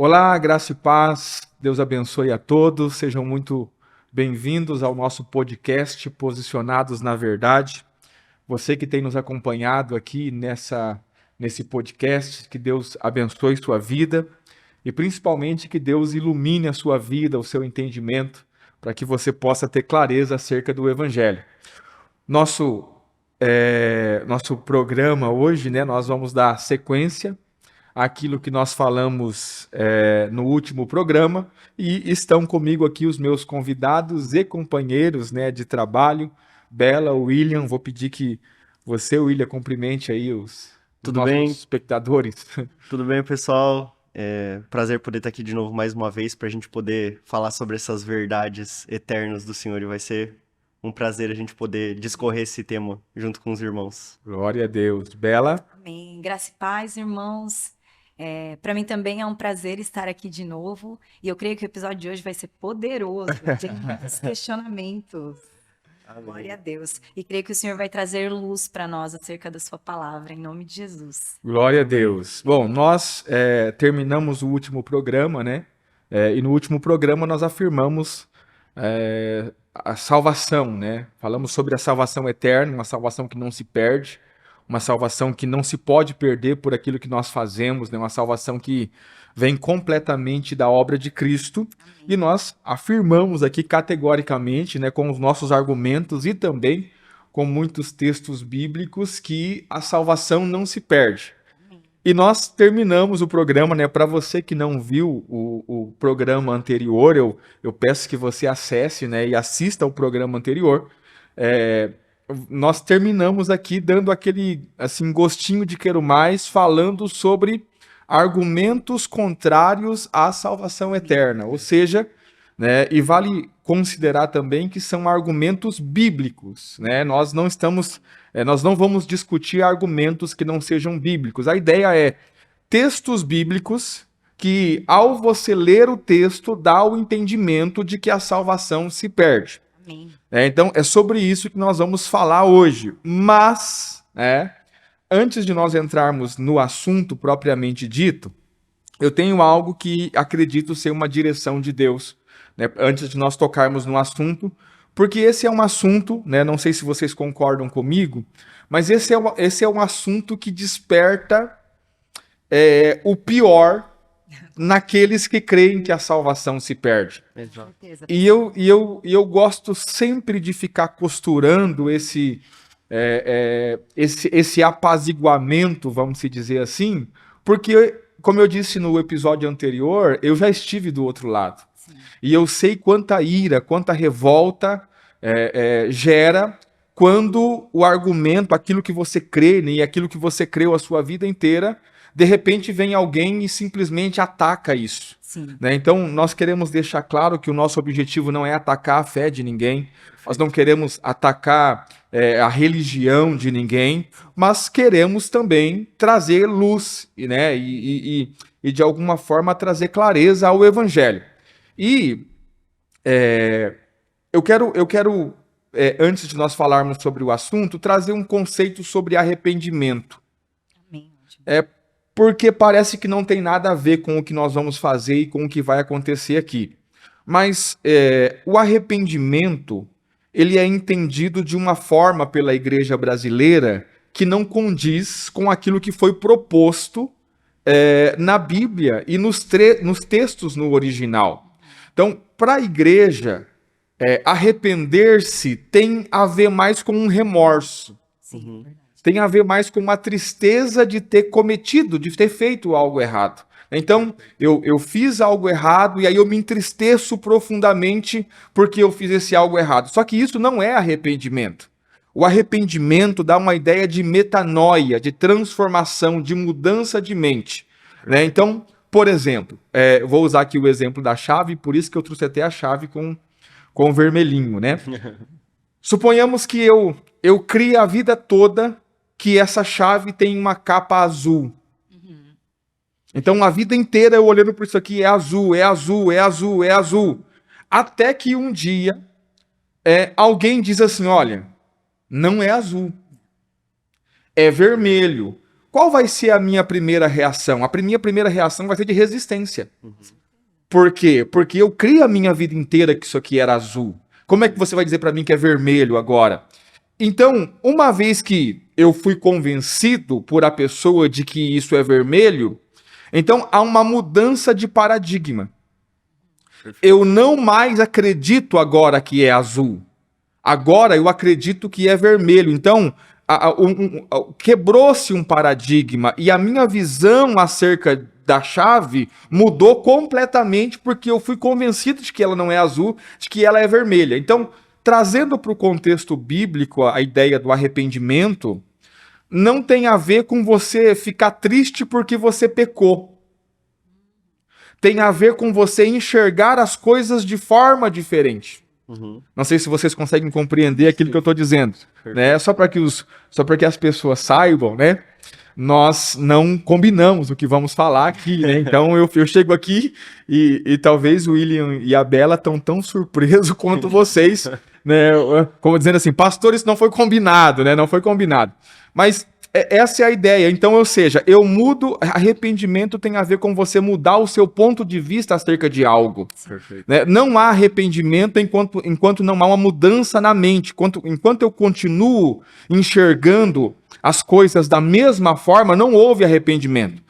Olá, graça e paz, Deus abençoe a todos, sejam muito bem-vindos ao nosso podcast Posicionados na Verdade. Você que tem nos acompanhado aqui nesse podcast, que Deus abençoe sua vida e principalmente que Deus ilumine a sua vida, o seu entendimento, para que você possa ter clareza acerca do Evangelho. Nosso programa hoje, né, nós vamos dar sequência àquilo que nós falamos no último programa e estão comigo aqui os meus convidados e companheiros, né, de trabalho, Bela, William. Vou pedir que você, William, cumprimente aí os Tudo nossos bem? espectadores. Tudo bem, pessoal? Prazer poder estar aqui de novo mais uma vez para a gente poder falar sobre essas verdades eternas do Senhor e vai ser um prazer a gente poder discorrer esse tema junto com os irmãos. Glória a Deus. Bela, Amém. Graça e paz, irmãos. Para mim também é um prazer estar aqui de novo. E eu creio que o episódio de hoje vai ser poderoso. Tem muitos questionamentos. Glória a Deus. E creio que o Senhor vai trazer luz para nós acerca da sua palavra, em nome de Jesus. glória a Amém. Deus. Bom, nós terminamos o último programa, né? E no último programa nós afirmamos a salvação, né? Falamos sobre a salvação eterna, uma salvação que não se perde, uma salvação que não se pode perder por aquilo que nós fazemos, né? Uma salvação que vem completamente da obra de Cristo. E Amém. nós afirmamos aqui categoricamente, né, com os nossos argumentos e também com muitos textos bíblicos, que a salvação não se perde. Amém. E nós terminamos o programa, né? Para você que não viu o programa anterior, eu peço que você acesse, né, e assista ao programa anterior. É, Nós terminamos aqui dando aquele assim gostinho de quero mais, falando sobre argumentos contrários à salvação Amém. eterna, ou seja, né, e vale considerar também que são argumentos bíblicos, né? Nós não vamos discutir argumentos que não sejam bíblicos. A ideia é textos bíblicos que, ao você ler o texto, dá o entendimento de que a salvação se perde. Amém. Então, é sobre isso que nós vamos falar hoje. Mas, né, antes de nós entrarmos no assunto propriamente dito, eu tenho algo que acredito ser uma direção de Deus, né, antes de nós tocarmos no assunto, porque esse é um assunto, né, não sei se vocês concordam comigo, mas esse é um assunto que desperta o pior naqueles que creem que a salvação se perde. Com Exato. certeza. E eu gosto sempre de ficar costurando esse apaziguamento, vamos se dizer assim, porque, como eu disse no episódio anterior, eu já estive do outro lado. Sim. E eu sei quanta ira, quanta revolta gera quando o argumento, aquilo que você crê, né, e aquilo que você creu a sua vida inteira, de repente vem alguém e simplesmente ataca isso. Sim. Né? Então, nós queremos deixar claro que o nosso objetivo não é atacar a fé de ninguém, nós não queremos atacar a religião de ninguém, mas queremos também trazer luz, né? E de alguma forma trazer clareza ao Evangelho. E eu quero antes de nós falarmos sobre o assunto, trazer um conceito sobre arrependimento. Amém. Ótimo. Porque parece que não tem nada a ver com o que nós vamos fazer e com o que vai acontecer aqui. Mas o arrependimento, ele é entendido de uma forma pela igreja brasileira que não condiz com aquilo que foi proposto na Bíblia e nos textos no original. Então, para a igreja, arrepender-se tem a ver mais com um remorso. Sim, Uhum. verdade. Tem a ver mais com uma tristeza de ter cometido, de ter feito algo errado. Então, eu fiz algo errado e aí eu me entristeço profundamente porque eu fiz esse algo errado. Só que isso não é arrependimento. O arrependimento dá uma ideia de metanoia, de transformação, de mudança de mente. Né? Então, por exemplo, vou usar aqui o exemplo da chave, por isso que eu trouxe até a chave com o vermelhinho. Né? Suponhamos que eu crie a vida toda que essa chave tem uma capa azul. Uhum. Então a vida inteira eu olhando por isso aqui é azul, é azul, é azul, é azul. Até que um dia alguém diz assim: olha, não é azul, é vermelho. qual vai ser a minha primeira reação? A minha primeira reação vai ser de resistência. Por quê? Porque eu criei a minha vida inteira que isso aqui era azul. Como é que você vai dizer para mim que é vermelho agora? Então, uma vez que eu fui convencido por a pessoa de que isso é vermelho, então há uma mudança de paradigma. Eu não mais acredito agora que é azul. Agora eu acredito que é vermelho. Então, quebrou-se um paradigma e a minha visão acerca da chave mudou completamente porque eu fui convencido de que ela não é azul, de que ela é vermelha. Então, trazendo para o contexto bíblico a ideia do arrependimento, não tem a ver com você ficar triste porque você pecou. Tem a ver com você enxergar as coisas de forma diferente. Não sei se vocês conseguem compreender aquilo que eu estou dizendo. Né? Só para que as pessoas saibam, né? Nós não combinamos o que vamos falar aqui, né? Então eu chego aqui e talvez o William e a Bela estão tão surpresos quanto vocês, né? Como dizendo assim, pastor, isso não foi combinado, né? Não foi combinado. Mas essa é a ideia. Então, ou seja, eu mudo, arrependimento tem a ver com você mudar o seu ponto de vista acerca de algo. Né? Não há arrependimento enquanto não há uma mudança na mente. Enquanto eu continuo enxergando as coisas da mesma forma, não houve arrependimento.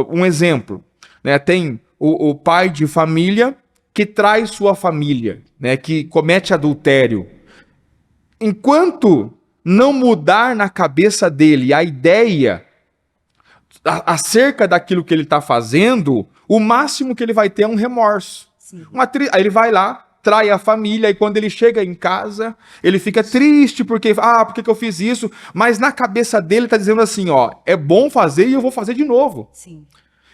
Um exemplo, né? Tem o pai de família que trai sua família, né? Que comete adultério. Enquanto não mudar na cabeça dele a ideia acerca daquilo que ele está fazendo, o máximo que ele vai ter é um remorso. Aí ele vai lá, trai a família, e quando ele chega em casa, ele fica triste, por que eu fiz isso? Mas na cabeça dele está dizendo assim, ó, é bom fazer e eu vou fazer de novo. Sim.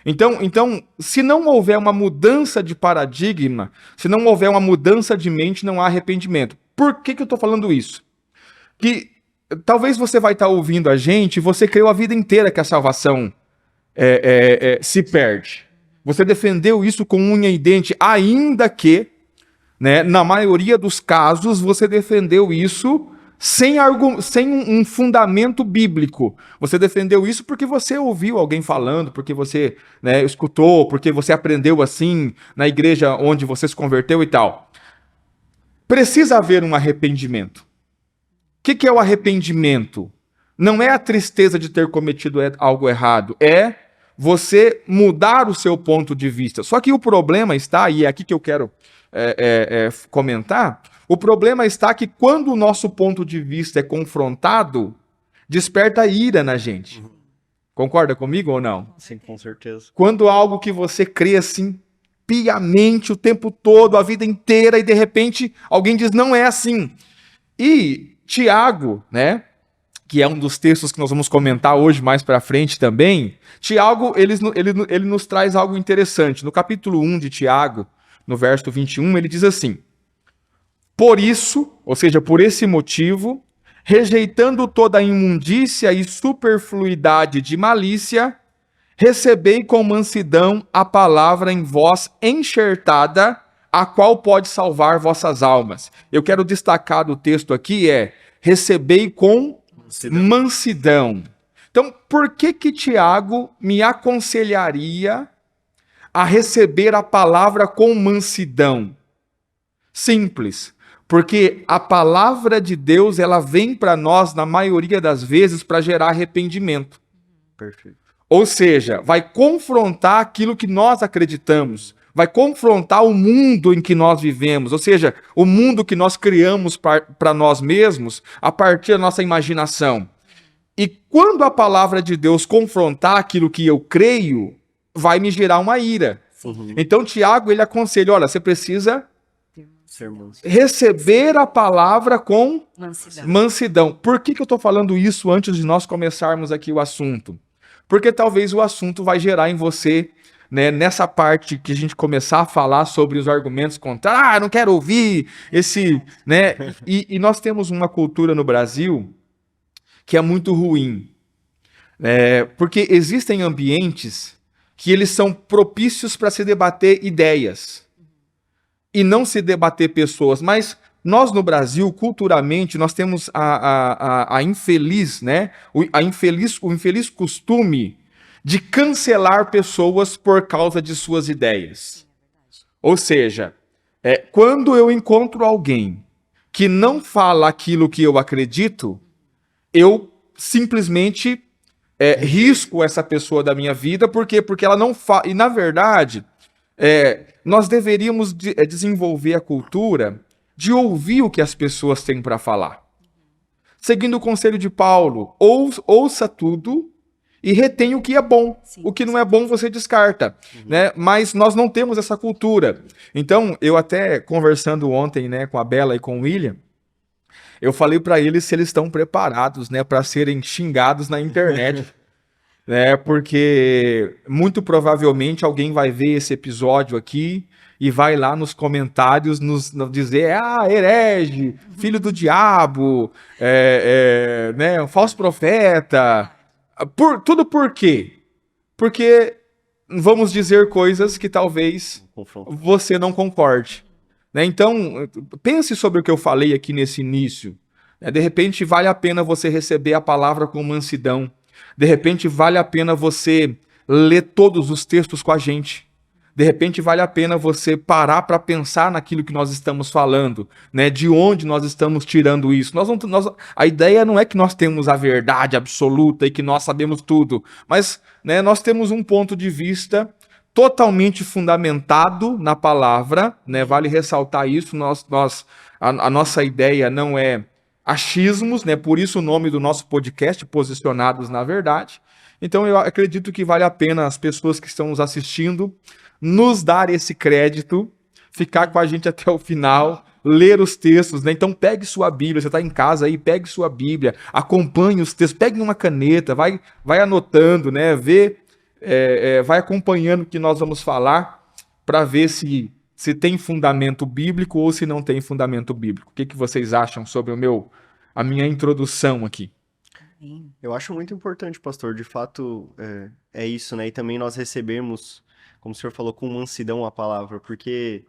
Então, se não houver uma mudança de paradigma, se não houver uma mudança de mente, não há arrependimento. Por que eu estou falando isso? Que talvez você vai estar ouvindo a gente e você creu a vida inteira que a salvação se perde. Você defendeu isso com unha e dente, ainda que, né, na maioria dos casos, você defendeu isso sem um fundamento bíblico. Você defendeu isso porque você ouviu alguém falando, porque você, né, escutou, porque você aprendeu assim na igreja onde você se converteu e tal. Precisa haver um arrependimento. O que é o arrependimento? Não é a tristeza de ter cometido algo errado, é você mudar o seu ponto de vista. Só que o problema está, e é aqui que eu quero comentar, o problema está que quando o nosso ponto de vista é confrontado, desperta ira na gente. Concorda comigo ou não? Sim, com certeza. Quando algo que você crê assim, piamente o tempo todo, a vida inteira, e de repente alguém diz, não é assim. E Tiago, né, que é um dos textos que nós vamos comentar hoje mais para frente também, Tiago, ele nos traz algo interessante. No capítulo 1 de Tiago, no verso 21, ele diz assim, por isso, ou seja, por esse motivo, rejeitando toda a imundícia e superfluidade de malícia, recebei com mansidão a palavra em vós enxertada, a qual pode salvar vossas almas. Eu quero destacar do texto aqui recebei com mansidão. Então, por que Tiago me aconselharia a receber a palavra com mansidão? Simples, porque a palavra de Deus, ela vem para nós, na maioria das vezes, para gerar arrependimento. Perfeito. Ou seja, vai confrontar aquilo que nós acreditamos, vai confrontar o mundo em que nós vivemos, ou seja, o mundo que nós criamos para nós mesmos a partir da nossa imaginação. E quando a palavra de Deus confrontar aquilo que eu creio, vai me gerar uma ira. Então, Tiago, ele aconselha, olha, você precisa receber a palavra com mansidão. Por que eu estou falando isso antes de nós começarmos aqui o assunto? Porque talvez o assunto vai gerar em você, né, nessa parte que a gente começar a falar sobre os argumentos contrários, não quero ouvir esse, né? E nós temos uma cultura no Brasil que é muito ruim, porque existem ambientes que eles são propícios para se debater ideias e não se debater pessoas, mas Nós no Brasil, culturalmente, nós temos a infeliz, né? O infeliz costume de cancelar pessoas por causa de suas ideias. Ou seja, quando eu encontro alguém que não fala aquilo que eu acredito, eu simplesmente risco essa pessoa da minha vida. Por quê? Porque ela não fala. E, na verdade, nós deveríamos desenvolver a cultura de ouvir o que as pessoas têm para falar. Seguindo o conselho de Paulo, ouça tudo e retém o que é bom. Sim. O que não é bom você descarta. Né? Mas nós não temos essa cultura. Então, eu até conversando ontem, né, com a Bela e com o William, eu falei para eles se eles estão preparados, né, para serem xingados na internet. Né, porque muito provavelmente alguém vai ver esse episódio aqui e vai lá nos comentários nos dizer, herege, filho do diabo, né, um falso profeta. Tudo por quê? Porque vamos dizer coisas que talvez você não concorde. Né? Então, pense sobre o que eu falei aqui nesse início. De repente, vale a pena você receber a palavra com mansidão. De repente, vale a pena você ler todos os textos com a gente. De repente, vale a pena você parar para pensar naquilo que nós estamos falando, né? De onde nós estamos tirando isso. A ideia não é que nós temos a verdade absoluta e que nós sabemos tudo, mas, né, nós temos um ponto de vista totalmente fundamentado na palavra, né? Vale ressaltar isso. A nossa ideia não é achismos, né? Por isso o nome do nosso podcast, Posicionados na Verdade. Então eu acredito que vale a pena as pessoas que estão nos assistindo nos dar esse crédito, ficar com a gente até o final, ler os textos, né? Então pegue sua Bíblia, você está em casa aí, pegue sua Bíblia, acompanhe os textos, pegue uma caneta, vai anotando, né? Vai acompanhando o que nós vamos falar para ver se tem fundamento bíblico ou se não tem fundamento bíblico. O que vocês acham sobre a minha introdução aqui? Eu acho muito importante, pastor, de fato é isso, né? E também nós recebemos, como o senhor falou, com mansidão a palavra, porque,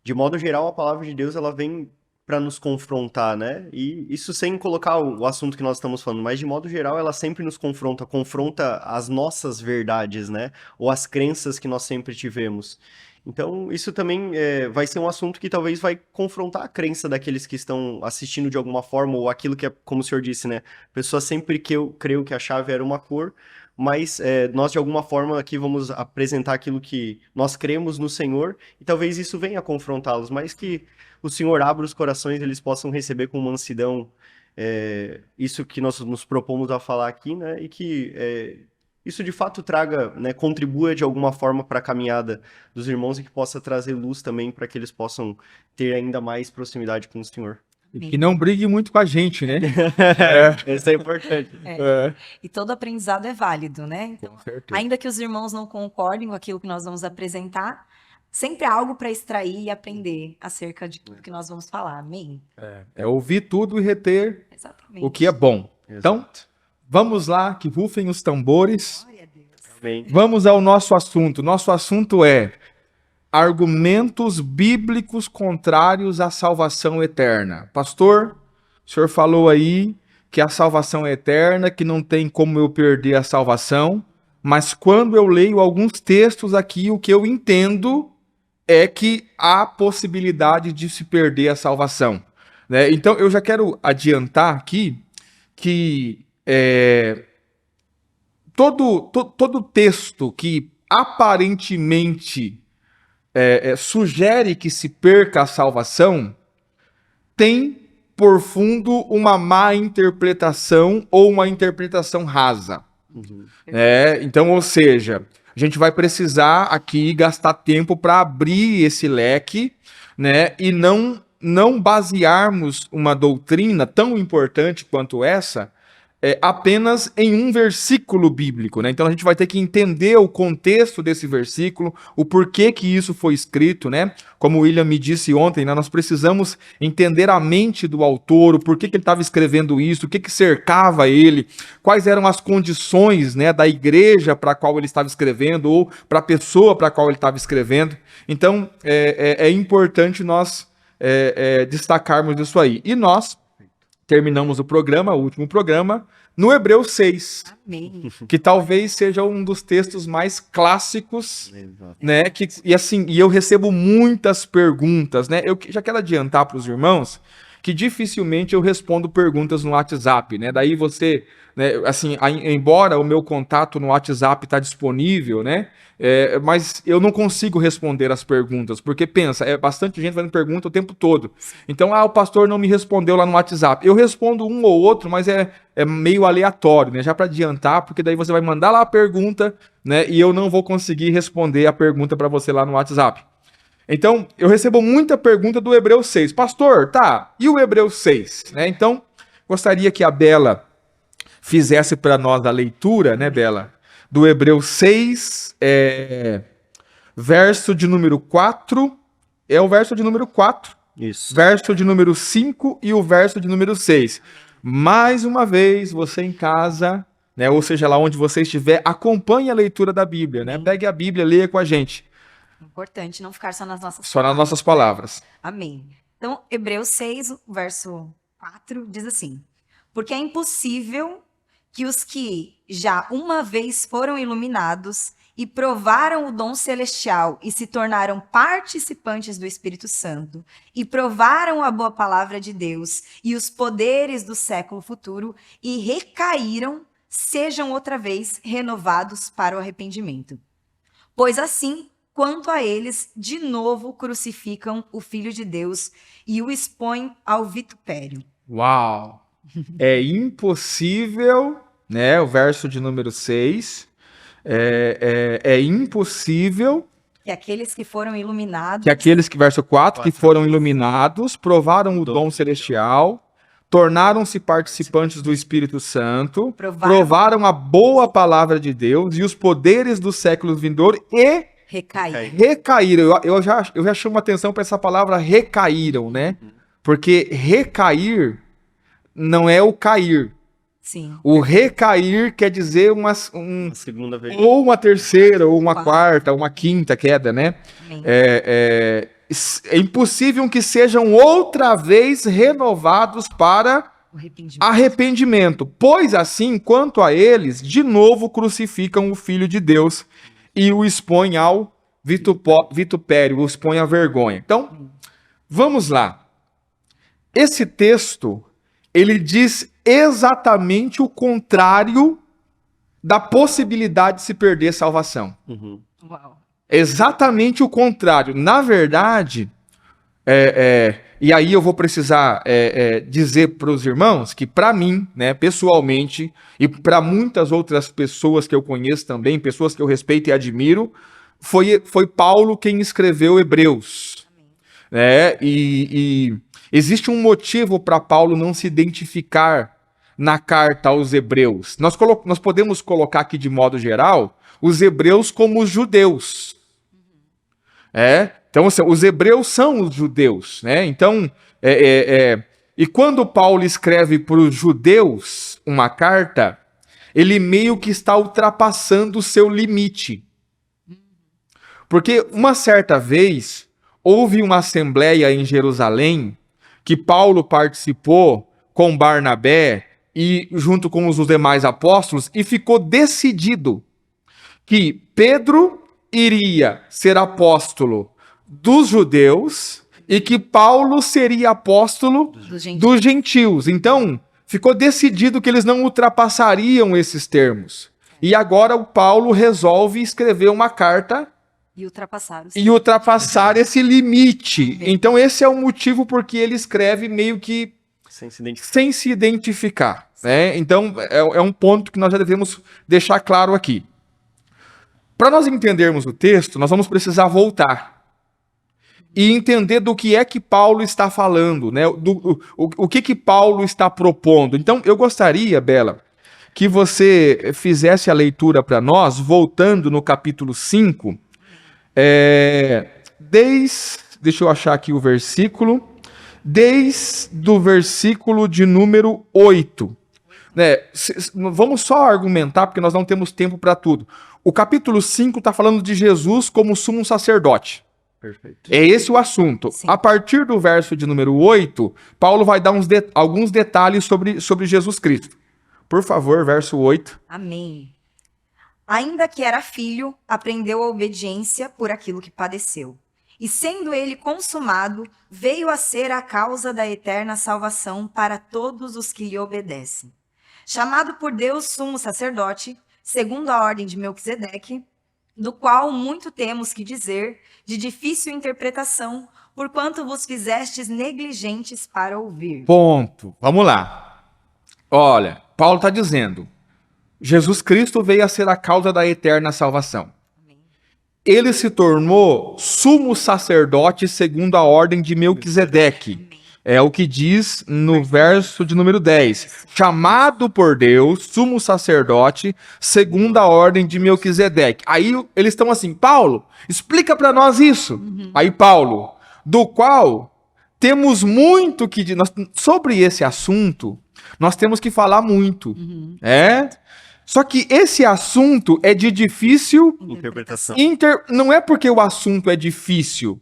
de modo geral, a palavra de Deus, ela vem para nos confrontar, né? E isso sem colocar o assunto que nós estamos falando, mas de modo geral ela sempre nos confronta as nossas verdades, né? Ou as crenças que nós sempre tivemos. Então, isso também vai ser um assunto que talvez vai confrontar a crença daqueles que estão assistindo de alguma forma, ou aquilo que é, como o senhor disse, né? A pessoa sempre creu que a chave era uma cor, mas nós de alguma forma aqui vamos apresentar aquilo que nós cremos no Senhor, e talvez isso venha confrontá-los, mas que o Senhor abra os corações, eles possam receber com mansidão isso que nós nos propomos a falar aqui, né? E que isso de fato traga, né, contribua de alguma forma para a caminhada dos irmãos e que possa trazer luz também para que eles possam ter ainda mais proximidade com o Senhor. E que não brigue muito com a gente, né? Isso é importante. E todo aprendizado é válido, né? Então, ainda que os irmãos não concordem com aquilo que nós vamos apresentar, sempre há algo para extrair e aprender acerca de tudo que nós vamos falar. Amém? Ouvir tudo e reter Exatamente. o que é bom. Exato. Então, vamos lá, que rufem os tambores. Glória a Deus. Amém. Vamos ao nosso assunto. Nosso assunto é argumentos bíblicos contrários à salvação eterna. Pastor, o senhor falou aí que a salvação é eterna, que não tem como eu perder a salvação, mas quando eu leio alguns textos aqui, o que eu entendo é que há possibilidade de se perder a salvação. Né? Então, eu já quero adiantar aqui que todo texto que aparentemente sugere que se perca a salvação tem por fundo uma má interpretação ou uma interpretação rasa. Então, ou seja, a gente vai precisar aqui gastar tempo para abrir esse leque, né, e não basearmos uma doutrina tão importante quanto essa apenas em um versículo bíblico, né? Então a gente vai ter que entender o contexto desse versículo, o porquê que isso foi escrito, né? Como o William me disse ontem, né? Nós precisamos entender a mente do autor, o porquê que ele estava escrevendo isso, o que cercava ele, quais eram as condições, né, da igreja para a qual ele estava escrevendo ou para a pessoa para a qual ele estava escrevendo. Então é importante nós destacarmos isso aí. E nós terminamos o programa, o último programa, no Hebreus 6, Amém. que talvez seja um dos textos mais clássicos, Exato. né? E eu recebo muitas perguntas, né? Eu já quero adiantar para os irmãos que dificilmente eu respondo perguntas no WhatsApp, né? Daí você, né, assim, embora o meu contato no WhatsApp está disponível, né? Mas eu não consigo responder as perguntas, porque pensa, bastante gente fazendo pergunta o tempo todo. Então, o pastor não me respondeu lá no WhatsApp. Eu respondo um ou outro, mas é meio aleatório, né? Já para adiantar, porque daí você vai mandar lá a pergunta, né? E eu não vou conseguir responder a pergunta para você lá no WhatsApp. Então, eu recebo muita pergunta do Hebreus 6. Pastor, tá, e o Hebreus 6? Né? Então, gostaria que a Bela fizesse para nós a leitura, né, Bela? Do Hebreus 6, verso de número 4, é o verso de número 4, Isso. verso de número 5 e o verso de número 6. Mais uma vez, você em casa, né, ou seja, lá onde você estiver, acompanhe a leitura da Bíblia, né? Pegue a Bíblia, leia com a gente. Importante não ficar só nas nossas Só nas palavras. nossas palavras. Amém. Então, Hebreus 6, verso 4, diz assim: porque é impossível que os que já uma vez foram iluminados e provaram o dom celestial e se tornaram participantes do Espírito Santo e provaram a boa palavra de Deus e os poderes do século futuro e recaíram, sejam outra vez renovados para o arrependimento. Pois assim, quanto a eles, de novo crucificam o Filho de Deus e o expõem ao vitupério. Uau! É impossível, né? O verso de número 6. É impossível Que aqueles que foram iluminados que aqueles que, verso 4, que foram iluminados, provaram o dom celestial, tornaram-se participantes do Espírito Santo, provaram a boa palavra de Deus e os poderes do século vindouro e recaíram. recaíram. Eu já chamo atenção para essa palavra recaíram, né? Porque recair não é o cair. Sim. O recair quer dizer A segunda vez. ou uma terceira, ou uma quarta, uma quinta queda, né? Amém. É impossível que sejam outra vez renovados para O arrependimento. arrependimento, pois assim, quanto a eles, de novo crucificam o Filho de Deus e o expõem ao vitupério, o expõem à vergonha. Então, vamos lá. Esse texto, ele diz exatamente o contrário da possibilidade de se perder salvação. Uhum. Uau. Exatamente o contrário. Na verdade, e aí eu vou precisar dizer para os irmãos que, para mim, né, pessoalmente, e para muitas outras pessoas que eu conheço também, pessoas que eu respeito e admiro, foi Paulo quem escreveu Hebreus. Né? E existe um motivo para Paulo não se identificar na carta aos Hebreus. Nós podemos colocar aqui de modo geral os hebreus como os judeus. Então, assim, os hebreus são os judeus. Né? Então, e quando Paulo escreve para os judeus uma carta, ele meio que está ultrapassando o seu limite. Porque uma certa vez houve uma assembleia em Jerusalém que Paulo participou com Barnabé e junto com os demais apóstolos, e ficou decidido que Pedro iria ser apóstolo dos judeus e que Paulo seria apóstolo dos gentios. Então, ficou decidido que eles não ultrapassariam esses termos. E agora o Paulo resolve escrever uma carta e ultrapassar esse limite. Então esse é o motivo porque ele escreve meio que sem se identificar. Né? Então é um ponto que nós já devemos deixar claro aqui. Para nós entendermos o texto, nós vamos precisar voltar e entender do que é que Paulo está falando, né? O que Paulo está propondo. Então eu gostaria, Bela, que você fizesse a leitura para nós, voltando no capítulo 5, deixa eu achar aqui o versículo, desde o versículo de número 8. Né? Vamos só argumentar, porque nós não temos tempo para tudo. O capítulo 5 está falando de Jesus como sumo sacerdote. Perfeito. É esse o assunto. Sim. A partir do verso de número 8, Paulo vai dar alguns detalhes sobre Jesus Cristo. Por favor, verso 8. Amém. Ainda que era filho, aprendeu a obediência por aquilo que padeceu. E sendo ele consumado, veio a ser a causa da eterna salvação para todos os que lhe obedecem. Chamado por Deus sumo sacerdote, segundo a ordem de Melquisedeque, do qual muito temos que dizer, de difícil interpretação, porquanto vos fizestes negligentes para ouvir. Ponto. Vamos lá. Olha, Paulo está dizendo, Jesus Cristo veio a ser a causa da eterna salvação. Ele se tornou sumo sacerdote segundo a ordem de Melquisedeque. É o que diz no verso de número 10. Chamado por Deus, sumo sacerdote, segundo a ordem de Melquisedeque. Aí eles estão assim, Paulo, explica para nós isso. Aí Paulo, do qual temos muito que... Sobre esse assunto, nós temos que falar muito. Só que esse assunto é de difícil Interpretação. Não é porque o assunto é difícil.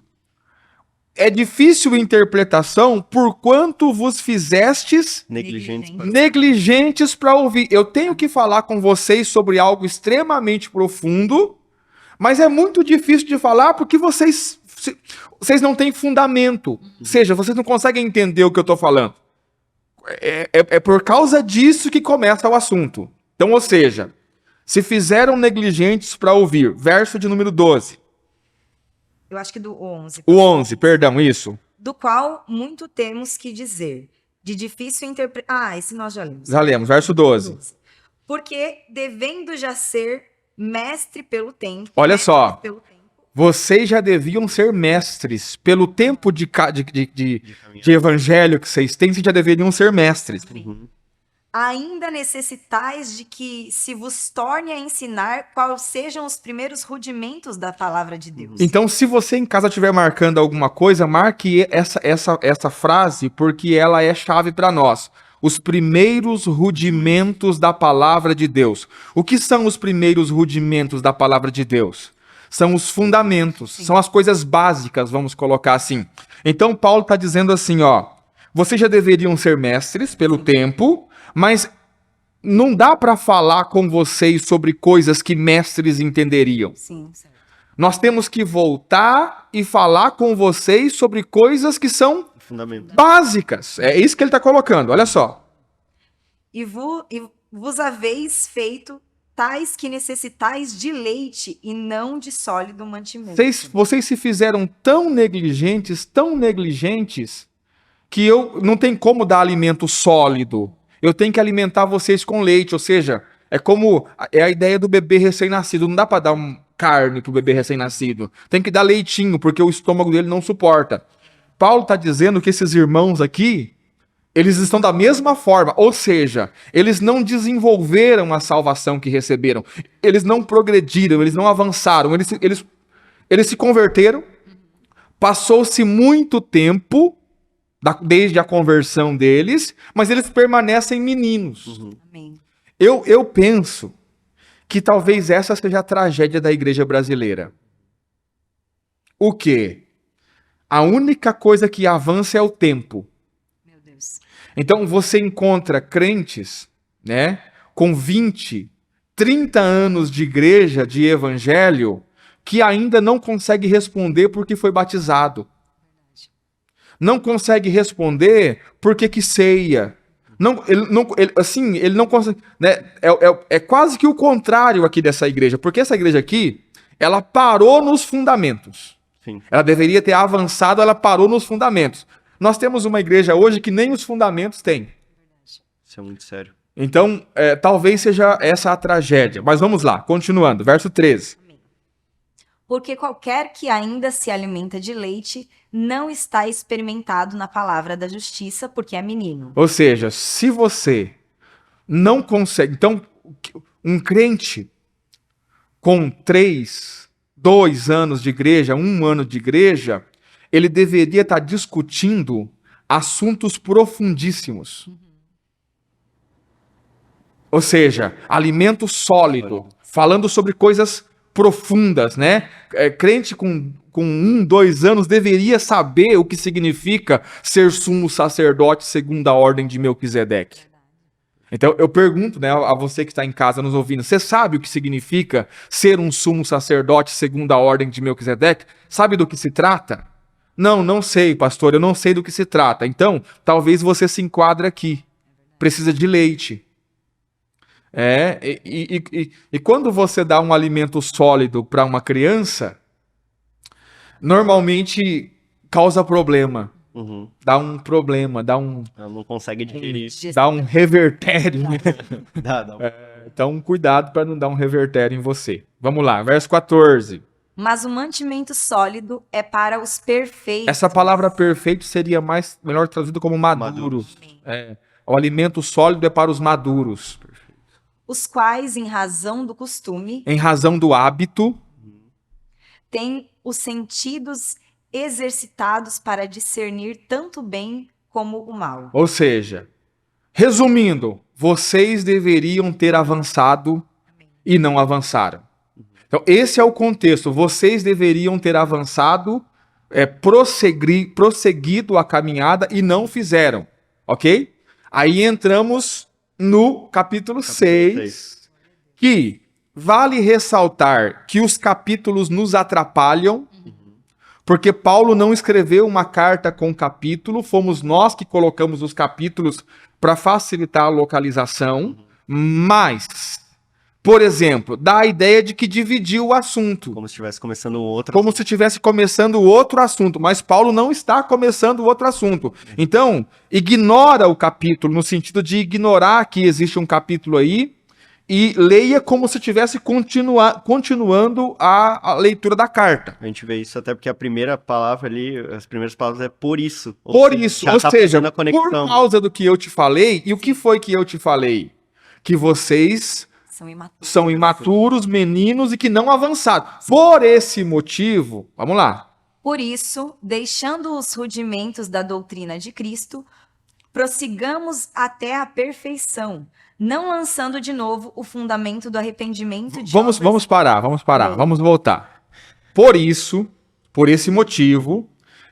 É difícil interpretação por quanto vos fizestes Negligentes. negligentes para ouvir. Eu tenho que falar com vocês sobre algo extremamente profundo, mas é muito difícil de falar porque vocês não têm fundamento. Ou seja, vocês não conseguem entender o que eu estou falando. É por causa disso que começa o assunto. Então, ou seja, se fizeram negligentes para ouvir, verso de número 12. Eu acho que do 11. O 11, perdão, isso. Do qual muito temos que dizer, de difícil interpretação. Ah, esse nós já lemos. Já lemos, verso 12. Porque devendo já ser mestre pelo tempo. Olha mestres só. pelo tempo, Vocês já deviam ser mestres. Pelo tempo de evangelho que vocês têm, vocês já deveriam ser mestres. ainda necessitais de que se vos torne a ensinar quais sejam os primeiros rudimentos da palavra de Deus. Então, se você em casa estiver marcando alguma coisa, marque essa frase, porque ela é chave para nós. Os primeiros rudimentos da palavra de Deus. O que são os primeiros rudimentos da palavra de Deus? São os fundamentos, são as coisas básicas, vamos colocar assim. Então, Paulo está dizendo assim, ó, vocês já deveriam ser mestres pelo tempo, mas não dá para falar com vocês sobre coisas que mestres entenderiam. Sim, certo. Nós temos que voltar e falar com vocês sobre coisas que são Fundamento. básicas. É isso que ele está colocando, olha só. E vos haveis feito tais que necessitais de leite e não de sólido mantimento. Vocês se fizeram tão negligentes, que eu não tem como dar alimento sólido. Eu tenho que alimentar vocês com leite, ou seja, é a ideia do bebê recém-nascido. Não dá para dar carne pro bebê recém-nascido. Tem que dar leitinho, porque o estômago dele não suporta. Paulo está dizendo que esses irmãos aqui, eles estão da mesma forma, ou seja, eles não desenvolveram a salvação que receberam, eles não progrediram, eles não avançaram, eles se converteram, passou-se muito tempo desde a conversão deles, mas eles permanecem meninos. Amém. Eu penso que talvez essa seja a tragédia da igreja brasileira. O quê? A única coisa que avança é o tempo. Meu Deus. Então você encontra crentes, né, com 20, 30 anos de igreja, de evangelho, que ainda não consegue responder porque foi batizado. Não consegue responder porque que ceia. Ele não consegue, né? É quase que o contrário aqui dessa igreja, porque essa igreja aqui, ela parou nos fundamentos. Sim. Ela deveria ter avançado, ela parou nos fundamentos. Nós temos uma igreja hoje que nem os fundamentos tem. Isso é muito sério. Então, talvez seja essa a tragédia. Mas vamos lá, continuando, verso 13. Porque qualquer que ainda se alimenta de leite não está experimentado na palavra da justiça, porque é menino. Ou seja, se você não consegue... Então, um crente com 2 anos de igreja, 1 ano de igreja, ele deveria estar discutindo assuntos profundíssimos. Ou seja, alimento sólido, falando sobre coisas profundas, né? Crente com com 1, 2 anos deveria saber o que significa ser sumo sacerdote segundo a ordem de Melquisedeque. Então eu pergunto, né, a você que está em casa nos ouvindo, você sabe o que significa ser um sumo sacerdote segundo a ordem de Melquisedeque? Sabe do que se trata? Não, não sei, pastor, eu não sei do que se trata. Então, talvez você se enquadre aqui. Precisa de leite. E quando você dá um alimento sólido para uma criança, normalmente causa problema. Uhum. Dá um problema, Ela não consegue digerir isso. dá um revertério. Dá. Então, cuidado para não dar um revertério em você. Vamos lá, verso 14. Mas o mantimento sólido é para os perfeitos. Essa palavra perfeito seria melhor traduzido como maduro. Maduros. O alimento sólido é para os maduros. Os quais, em razão do costume, Em razão do hábito, têm os sentidos exercitados para discernir tanto o bem como o mal. ou seja, resumindo, vocês deveriam ter avançado e não avançaram. Então, esse é o contexto. Vocês deveriam ter avançado, prosseguido a caminhada e não fizeram. Ok? Aí entramos no capítulo 6, que vale ressaltar que os capítulos nos atrapalham, porque Paulo não escreveu uma carta com capítulo, fomos nós que colocamos os capítulos para facilitar a localização, mas, por exemplo, dá a ideia de que dividiu o assunto. Como se estivesse começando outro. Como se estivesse começando outro assunto, mas Paulo não está começando outro assunto. Então, ignora o capítulo, no sentido de ignorar que existe um capítulo aí, e leia como se estivesse continuando a leitura da carta. A gente vê isso até porque a primeira palavra ali, as primeiras palavras é por isso. Por isso, já ou tá seja, fazendo a conexão. por causa do que eu te falei, e o que foi que eu te falei? Que vocês são imaturos, meninos e que não avançaram. Por esse motivo, vamos lá. Por isso, deixando os rudimentos da doutrina de Cristo, prossigamos até a perfeição, não lançando de novo o fundamento do arrependimento de Vamos parar, vamos voltar. Por isso, por esse motivo,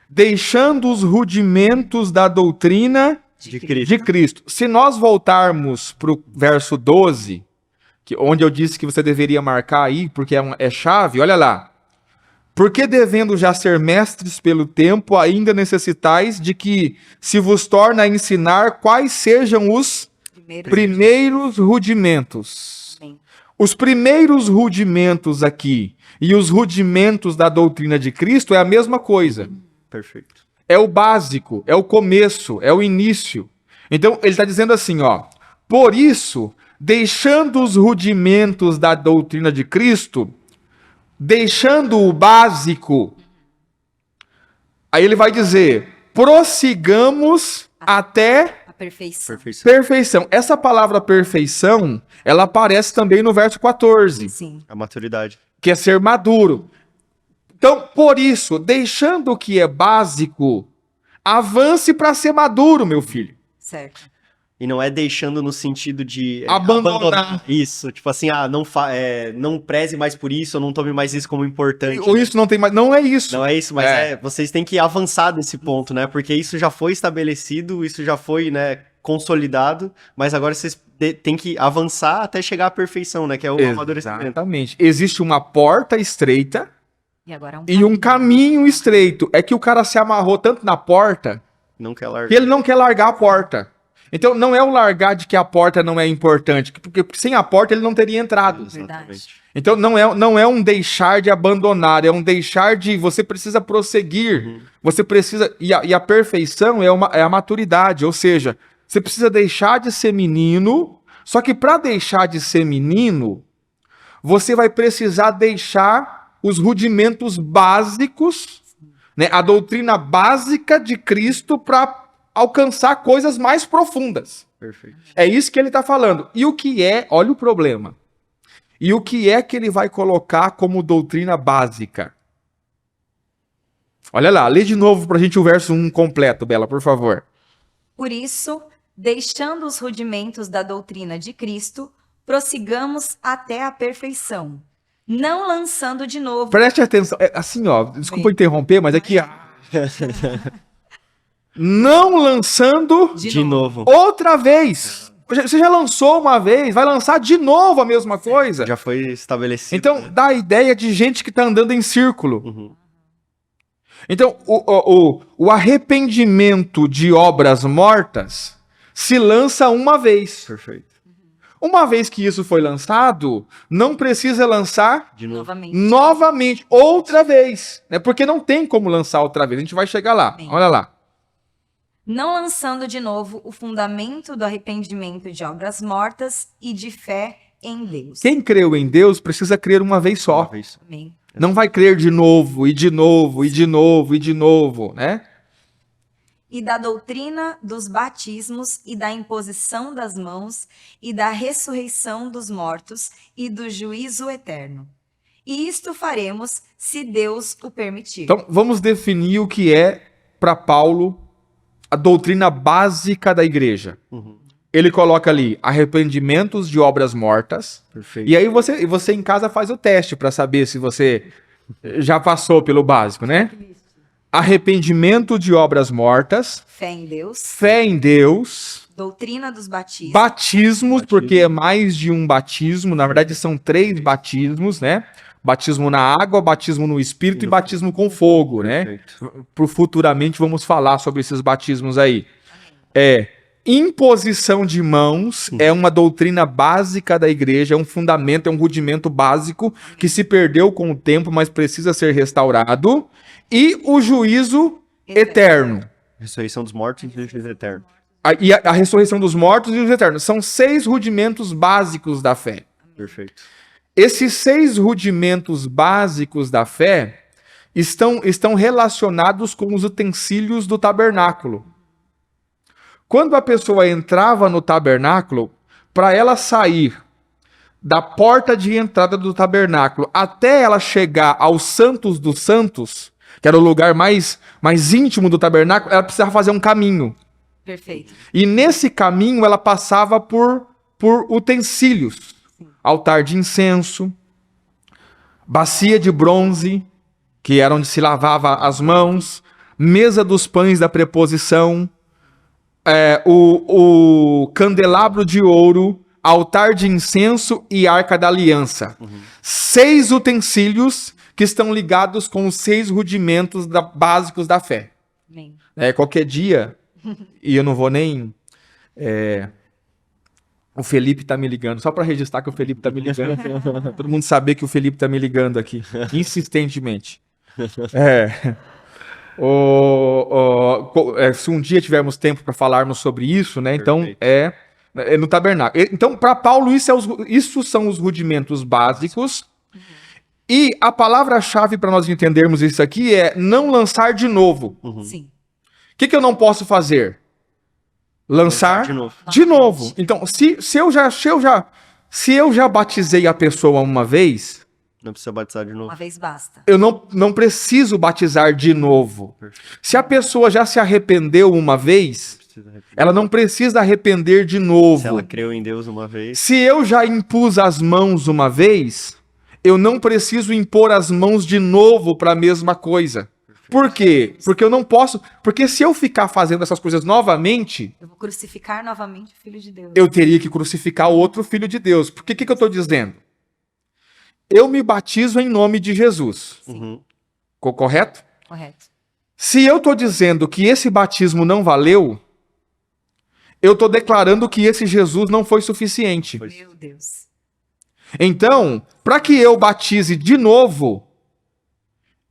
deixando os rudimentos da doutrina de Cristo. Se nós voltarmos para o verso 12, onde eu disse que você deveria marcar aí, porque é chave, olha lá. Porque devendo já ser mestres pelo tempo, ainda necessitais de que se vos torne a ensinar quais sejam os primeiros rudimentos. Amém. Os primeiros rudimentos aqui e os rudimentos da doutrina de Cristo é a mesma coisa. Perfeito. É o básico, é o começo, é o início. Então, ele está dizendo assim, ó. Por isso, deixando os rudimentos da doutrina de Cristo, deixando o básico, aí ele vai dizer, prossigamos até a perfeição. perfeição. Essa palavra perfeição, ela aparece também no verso 14, Sim. A maturidade. que é ser maduro. Então, por isso, deixando o que é básico, avance para ser maduro, meu filho. Certo. E não é deixando no sentido de Abandonar. Isso. Tipo assim, não preze mais por isso, ou não tome mais isso como importante. Ou isso não tem mais. Não é isso. Não é isso, mas vocês têm que avançar desse ponto, né? Porque isso já foi estabelecido, isso já foi, né, consolidado, mas agora vocês têm que avançar até chegar à perfeição, né? Que é o amadurecimento. Exatamente. Existe uma porta estreita E agora e um caminho estreito. É que o cara se amarrou tanto na porta Não quer largar. que ele não quer largar a porta. Então, não é o largar de que a porta não é importante, porque sem a porta ele não teria entrado. Verdade. Então, não é um deixar de abandonar, é um deixar de... Você precisa prosseguir, você precisa... E a perfeição é a maturidade, ou seja, você precisa deixar de ser menino, só que para deixar de ser menino, você vai precisar deixar os rudimentos básicos, né, a doutrina básica de Cristo para alcançar coisas mais profundas. Perfeito. É isso que ele está falando. E o que é, olha o problema, e o que é que ele vai colocar como doutrina básica? Olha lá, lê de novo para a gente o verso 1 completo, Bela, por favor. Por isso, deixando os rudimentos da doutrina de Cristo, prossigamos até a perfeição, Não lançando de novo. Preste atenção. É, assim, ó, desculpa Bem. interromper, mas aqui. Não lançando De novo. outra vez. Você já lançou uma vez, vai lançar de novo a mesma coisa. Já foi estabelecido. Então, né? dá a ideia de gente que está andando em círculo. Uhum. Então, o arrependimento de obras mortas se lança uma vez. Perfeito. Uma vez que isso foi lançado, não precisa lançar De novo. Novamente. novamente, outra vez. Né? Porque não tem como lançar outra vez. A gente vai chegar lá. Bem. Olha lá. Não lançando de novo o fundamento do arrependimento de obras mortas e de fé em Deus. Quem creu em Deus precisa crer uma vez Uma só. vez. Amém. Não vai crer de novo, e de novo, e de novo, e de novo, né? E da doutrina dos batismos e da imposição das mãos e da ressurreição dos mortos e do juízo eterno. E isto faremos se Deus o permitir. Então, vamos definir o que é, para Paulo, a doutrina básica da igreja. Uhum. Ele coloca ali arrependimentos de obras mortas. Perfeito. E aí você em casa faz o teste para saber se você já passou pelo básico, né? Arrependimento de obras mortas, Fé em Deus, fé em Deus, doutrina dos batismos, batismos, porque é mais de um batismo, na verdade são 3 batismos, né? Batismo na água, batismo no Espírito e batismo com fogo, né? Perfeito. Futuramente vamos falar sobre esses batismos aí. Imposição de mãos é uma doutrina básica da igreja, é um fundamento, é um rudimento básico que se perdeu com o tempo, mas precisa ser restaurado. E o juízo eterno. Ressurreição dos mortos e juízo eterno. A ressurreição dos mortos e o juízo eterno. São 6 rudimentos básicos da fé. Perfeito. Esses 6 rudimentos básicos da fé estão relacionados com os utensílios do tabernáculo. Quando a pessoa entrava no tabernáculo, para ela sair da porta de entrada do tabernáculo até ela chegar aos Santos dos Santos, que era o lugar mais íntimo do tabernáculo, ela precisava fazer um caminho. perfeito. E nesse caminho ela passava por utensílios. Altar de incenso, bacia de bronze, que era onde se lavava as mãos, mesa dos pães da preposição, o candelabro de ouro, altar de incenso e arca da aliança. 6 utensílios que estão ligados com os 6 rudimentos básicos da fé. Amém. Qualquer dia, e eu não vou nem... o Felipe tá me ligando, só para registrar que o Felipe tá me ligando. Todo mundo saber que o Felipe tá me ligando aqui, insistentemente. Se um dia tivermos tempo para falarmos sobre isso, né? Então Perfeito. é no tabernáculo. Então, para Paulo, isso são os rudimentos básicos. E a palavra-chave para nós entendermos isso aqui é não lançar de novo. Sim. O que eu não posso fazer? Lançar De novo. de novo. Então, se eu já batizei a pessoa uma vez, Não precisa batizar de novo. Uma vez basta. eu não preciso batizar de novo. Perfeito. Se a pessoa já se arrependeu uma vez, Precisa arrepender. ela não precisa arrepender de novo. Se ela creu em Deus uma vez. Se eu já impus as mãos uma vez, eu não preciso impor as mãos de novo para a mesma coisa. Por quê? Porque eu não posso. Porque se eu ficar fazendo essas coisas novamente, Eu vou crucificar novamente o Filho de Deus. eu teria que crucificar outro filho de Deus. Porque o que eu estou dizendo? Eu me batizo em nome de Jesus. Uhum. Correto? Correto. Se eu estou dizendo que esse batismo não valeu, eu estou declarando que esse Jesus não foi suficiente. Meu Deus. Então, para que eu batize de novo,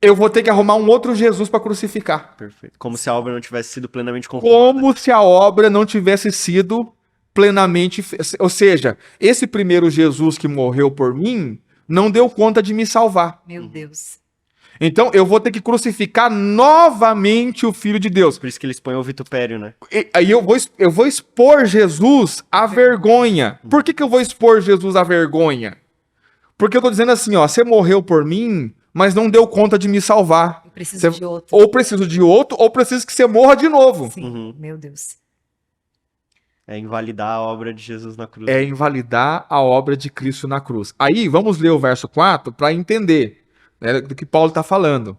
eu vou ter que arrumar um outro Jesus para crucificar. Perfeito. Como se a obra não tivesse sido plenamente consumada. Como se a obra não tivesse sido plenamente... Ou seja, esse primeiro Jesus que morreu por mim não deu conta de me salvar. Meu Deus. Então, eu vou ter que crucificar novamente o Filho de Deus. Por isso que eles põem o vitupério, né? Aí eu vou expor Jesus à vergonha. Por que eu vou expor Jesus à vergonha? Porque eu tô dizendo assim, ó, você morreu por mim, mas não deu conta de me salvar. Eu preciso de outro. Ou preciso de outro, ou preciso que você morra de novo. Sim. Meu Deus. É invalidar a obra de Jesus na cruz. É invalidar a obra de Cristo na cruz. Aí, vamos ler o verso 4 para entender, né, do que Paulo está falando.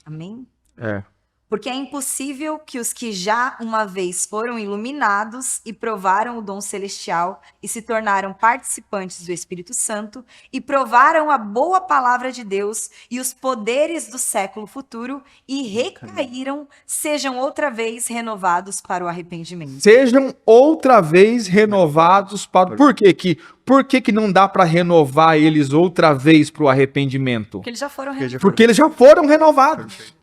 Amém? É. Porque é impossível que os que já uma vez foram iluminados e provaram o dom celestial e se tornaram participantes do Espírito Santo e provaram a boa palavra de Deus e os poderes do século futuro e recaíram, sejam outra vez renovados para o arrependimento. Sejam outra vez renovados para... Por que que não dá para renovar eles outra vez para o arrependimento? Porque eles já foram Porque já renovados. Porque eles já foram renovados.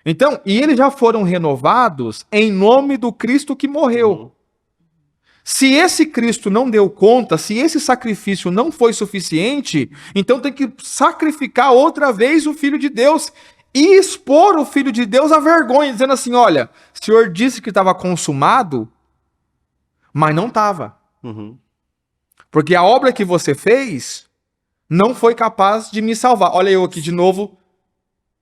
Então, e eles já foram renovados em nome do Cristo que morreu. Se esse Cristo não deu conta, se esse sacrifício não foi suficiente, então tem que sacrificar outra vez o Filho de Deus e expor o Filho de Deus à vergonha, dizendo assim, olha, o Senhor disse que estava consumado, mas não estava. Uhum. Porque a obra que você fez não foi capaz de me salvar. Olha eu aqui de novo,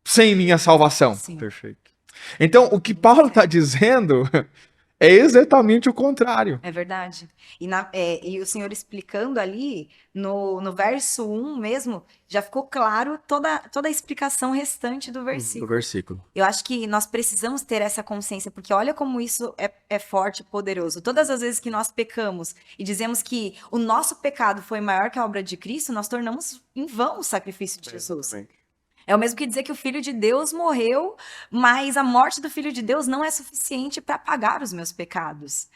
sem minha salvação. Sim. Perfeito. Então, o que Paulo está dizendo é exatamente o contrário. É verdade. E o Senhor explicando ali, no verso 1 mesmo, já ficou claro toda a explicação restante do versículo. versículo. Eu acho que nós precisamos ter essa consciência, porque olha como isso é forte e poderoso. Todas as vezes que nós pecamos e dizemos que o nosso pecado foi maior que a obra de Cristo, nós tornamos em vão o sacrifício de Jesus. Exatamente. É o mesmo que dizer que o Filho de Deus morreu, mas a morte do Filho de Deus não é suficiente para pagar os meus pecados.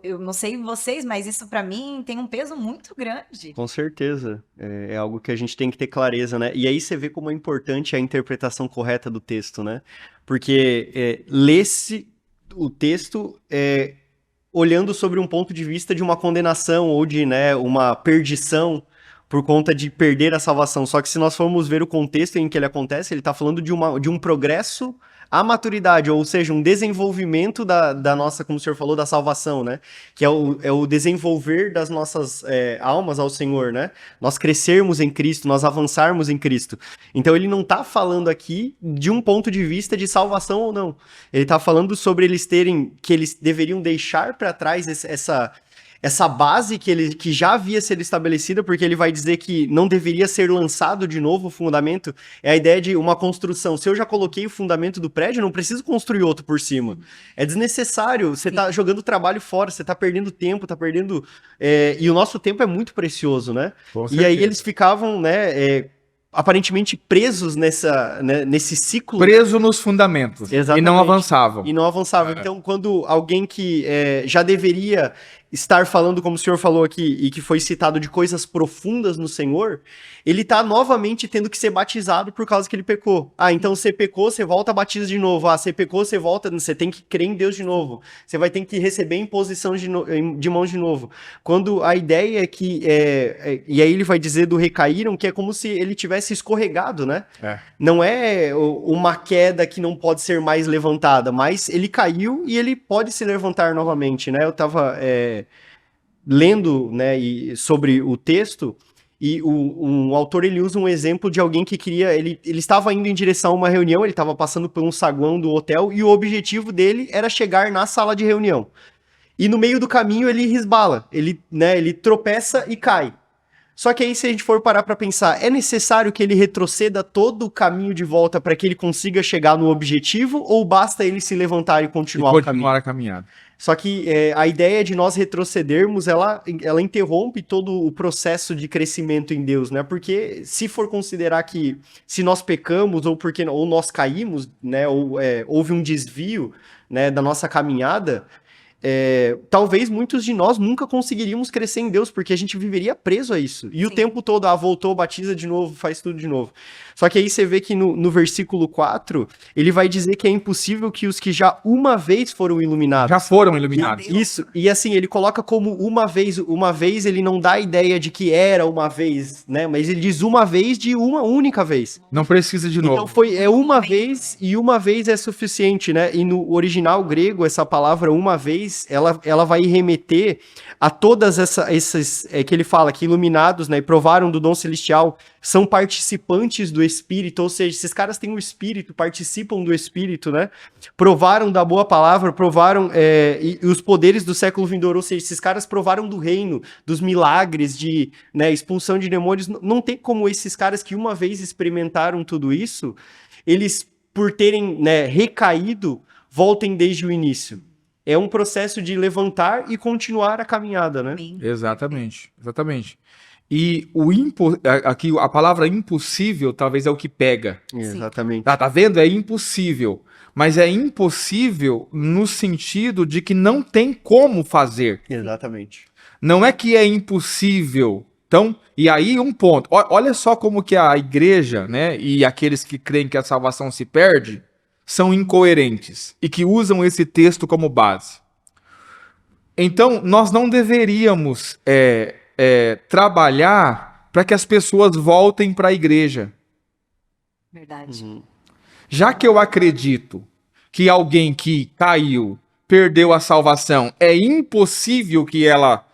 Eu não sei vocês, mas isso para mim tem um peso muito grande. Com certeza. É algo que a gente tem que ter clareza, né? E aí você vê como é importante a interpretação correta do texto, né? Porque lê-se o texto olhando sobre um ponto de vista de uma condenação ou de, né, uma perdição por conta de perder a salvação. Só que se nós formos ver o contexto em que ele acontece, ele está falando de um progresso à maturidade, ou seja, um desenvolvimento da nossa, como o senhor falou, da salvação, né? Que é o desenvolver das nossas almas ao Senhor, né? Nós crescermos em Cristo, nós avançarmos em Cristo. Então ele não está falando aqui de um ponto de vista de salvação ou não. Ele está falando sobre que eles deveriam deixar para trás essa base que já havia sido estabelecida, porque ele vai dizer que não deveria ser lançado de novo o fundamento, é a ideia de uma construção. Se eu já coloquei o fundamento do prédio, eu não preciso construir outro por cima. É desnecessário, você tá jogando trabalho fora, você tá perdendo tempo, tá perdendo... e o nosso tempo é muito precioso, né? Com E aí certeza. eles ficavam, né, aparentemente presos nesse ciclo. Preso nos fundamentos. Exatamente. E não avançavam. E não avançava. Então, quando alguém que já deveria estar falando, como o senhor falou aqui, e que foi citado de coisas profundas no Senhor, ele tá novamente tendo que ser batizado por causa que ele pecou. Ah, então você pecou, você volta, batiza de novo. Ah, você pecou, você volta, você tem que crer em Deus de novo. Você vai ter que receber imposição de mãos de novo. Quando a ideia é que... e aí ele vai dizer do recaíram, que é como se ele tivesse escorregado, né? Não é uma queda que não pode ser mais levantada, mas ele caiu e ele pode se levantar novamente, né? Eu tava lendo, né, sobre o texto, e um autor ele usa um exemplo de alguém que queria... Ele estava indo em direção a uma reunião, ele estava passando por um saguão do hotel, e o objetivo dele era chegar na sala de reunião. E no meio do caminho ele resbala, ele tropeça e cai. Só que aí, se a gente for parar para pensar, é necessário que ele retroceda todo o caminho de volta para que ele consiga chegar no objetivo, ou basta ele se levantar e continuar o caminho? a caminhada. Só que a ideia de nós retrocedermos, ela interrompe todo o processo de crescimento em Deus, né? Porque se for considerar que se nós pecamos ou nós caímos, né? Ou houve um desvio, né, da nossa caminhada, talvez muitos de nós nunca conseguiríamos crescer em Deus, porque a gente viveria preso a isso. E o tempo todo, voltou, batiza de novo, faz tudo de novo. Só que aí você vê que no versículo 4, ele vai dizer que é impossível que os que já uma vez foram iluminados. Já foram iluminados. Isso, e assim, ele coloca como uma vez ele não dá a ideia de que era uma vez, né? Mas ele diz uma vez de uma única vez. Não precisa de novo. Então uma vez, e uma vez é suficiente, né? E no original grego, essa palavra uma vez, vez, ela vai remeter a todas essas que ele fala que iluminados, né, e provaram do dom celestial, são participantes do Espírito, ou seja, esses caras têm o Espírito, participam do Espírito, né, provaram da boa palavra, provaram e os poderes do século vindouro, ou seja, esses caras provaram do reino, dos milagres, de, né, expulsão de demônios. Não tem como esses caras que uma vez experimentaram tudo isso, eles, por terem, né, recaído, voltem desde o início. É um processo de levantar e continuar a caminhada, né? Amém. Exatamente, exatamente. E aqui a palavra impossível talvez é o que pega. Exatamente. Tá vendo? É impossível. Mas é impossível no sentido de que não tem como fazer. Exatamente. Não é que é impossível. Então, e aí um ponto. Olha só como que a igreja, né, e aqueles que creem que a salvação se perde, são incoerentes e que usam esse texto como base. Então, nós não deveríamos trabalhar para que as pessoas voltem para a igreja. Verdade. Já que eu acredito que alguém que caiu, perdeu a salvação, é impossível que ela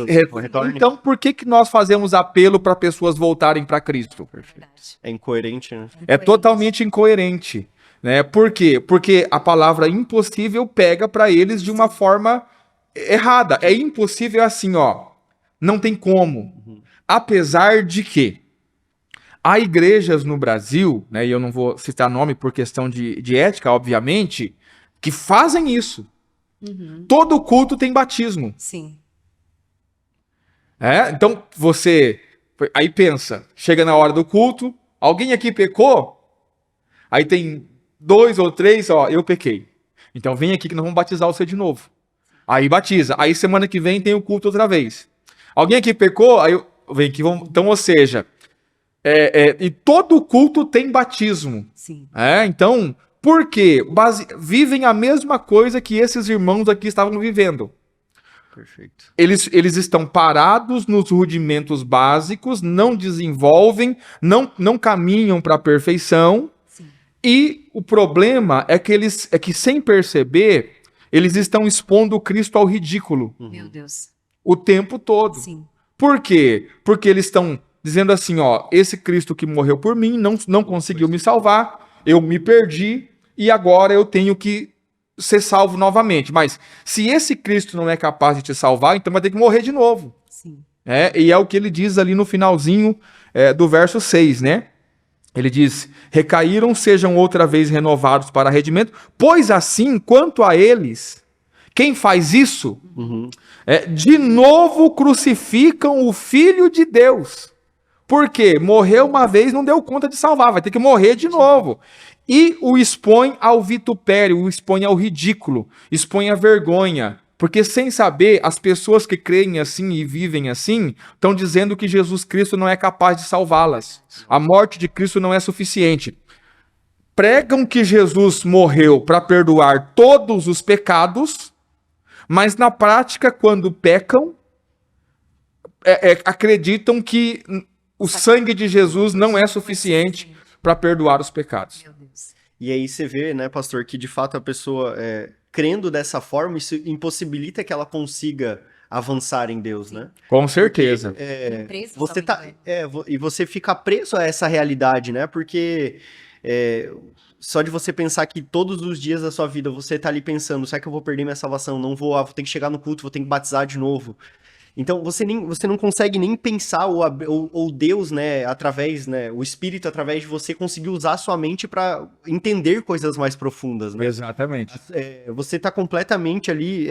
retorne. Então, por que nós fazemos apelo para pessoas voltarem para Cristo? Verdade. É incoerente, né? É totalmente incoerente. Né? Por quê? Porque a palavra impossível pega para eles de uma forma errada. É impossível assim, ó. Não tem como. Apesar de que há igrejas no Brasil, né, e eu não vou citar nome por questão de ética, obviamente, que fazem isso. Todo culto tem batismo. Sim. Então você aí pensa, chega na hora do culto, alguém aqui pecou? Aí tem 2 ou 3, ó, eu pequei. Então vem aqui que nós vamos batizar você de novo. Aí batiza. Aí semana que vem tem o culto outra vez. Alguém aqui pecou? Aí vem aqui, então, ou seja, e todo culto tem batismo. Sim. Então, por quê? Vivem a mesma coisa que esses irmãos aqui estavam vivendo. Perfeito. Eles estão parados nos rudimentos básicos, não desenvolvem, não caminham para a perfeição. Sim. E o problema é que sem perceber, eles estão expondo o Cristo ao ridículo Meu Deus. o tempo todo. Sim. Por quê? Porque eles estão dizendo assim, ó, esse Cristo que morreu por mim não conseguiu me salvar, eu me perdi e agora eu tenho que ser salvo novamente. Mas se esse Cristo não é capaz de te salvar, então vai ter que morrer de novo. Sim. E é o que ele diz ali no finalzinho do verso 6, né? Ele diz, recaíram, sejam outra vez renovados para arrependimento, pois assim, quanto a eles, quem faz isso, de novo crucificam o Filho de Deus. Por quê? Morreu uma vez, não deu conta de salvar, vai ter que morrer de novo. E o expõe ao vitupério, o expõe ao ridículo, expõe à vergonha. Porque sem saber, as pessoas que creem assim e vivem assim, estão dizendo que Jesus Cristo não é capaz de salvá-las. A morte de Cristo não é suficiente. Pregam que Jesus morreu para perdoar todos os pecados, mas na prática, quando pecam, acreditam que o sangue de Jesus não é suficiente para perdoar os pecados. Meu Deus. E aí você vê, né, pastor, que de fato a pessoa crendo dessa forma, isso impossibilita que ela consiga avançar em Deus, né? Com certeza. Preso Você também, e você fica preso a essa realidade, né? Porque só de você pensar que todos os dias da sua vida você tá ali pensando, será que eu vou perder minha salvação? Não vou, vou ter que chegar no culto, vou ter que batizar de novo. Então, você não consegue nem pensar, ou Deus, né, através, né, o Espírito, através de você, conseguir usar a sua mente para entender coisas mais profundas, né? Exatamente. Você tá completamente ali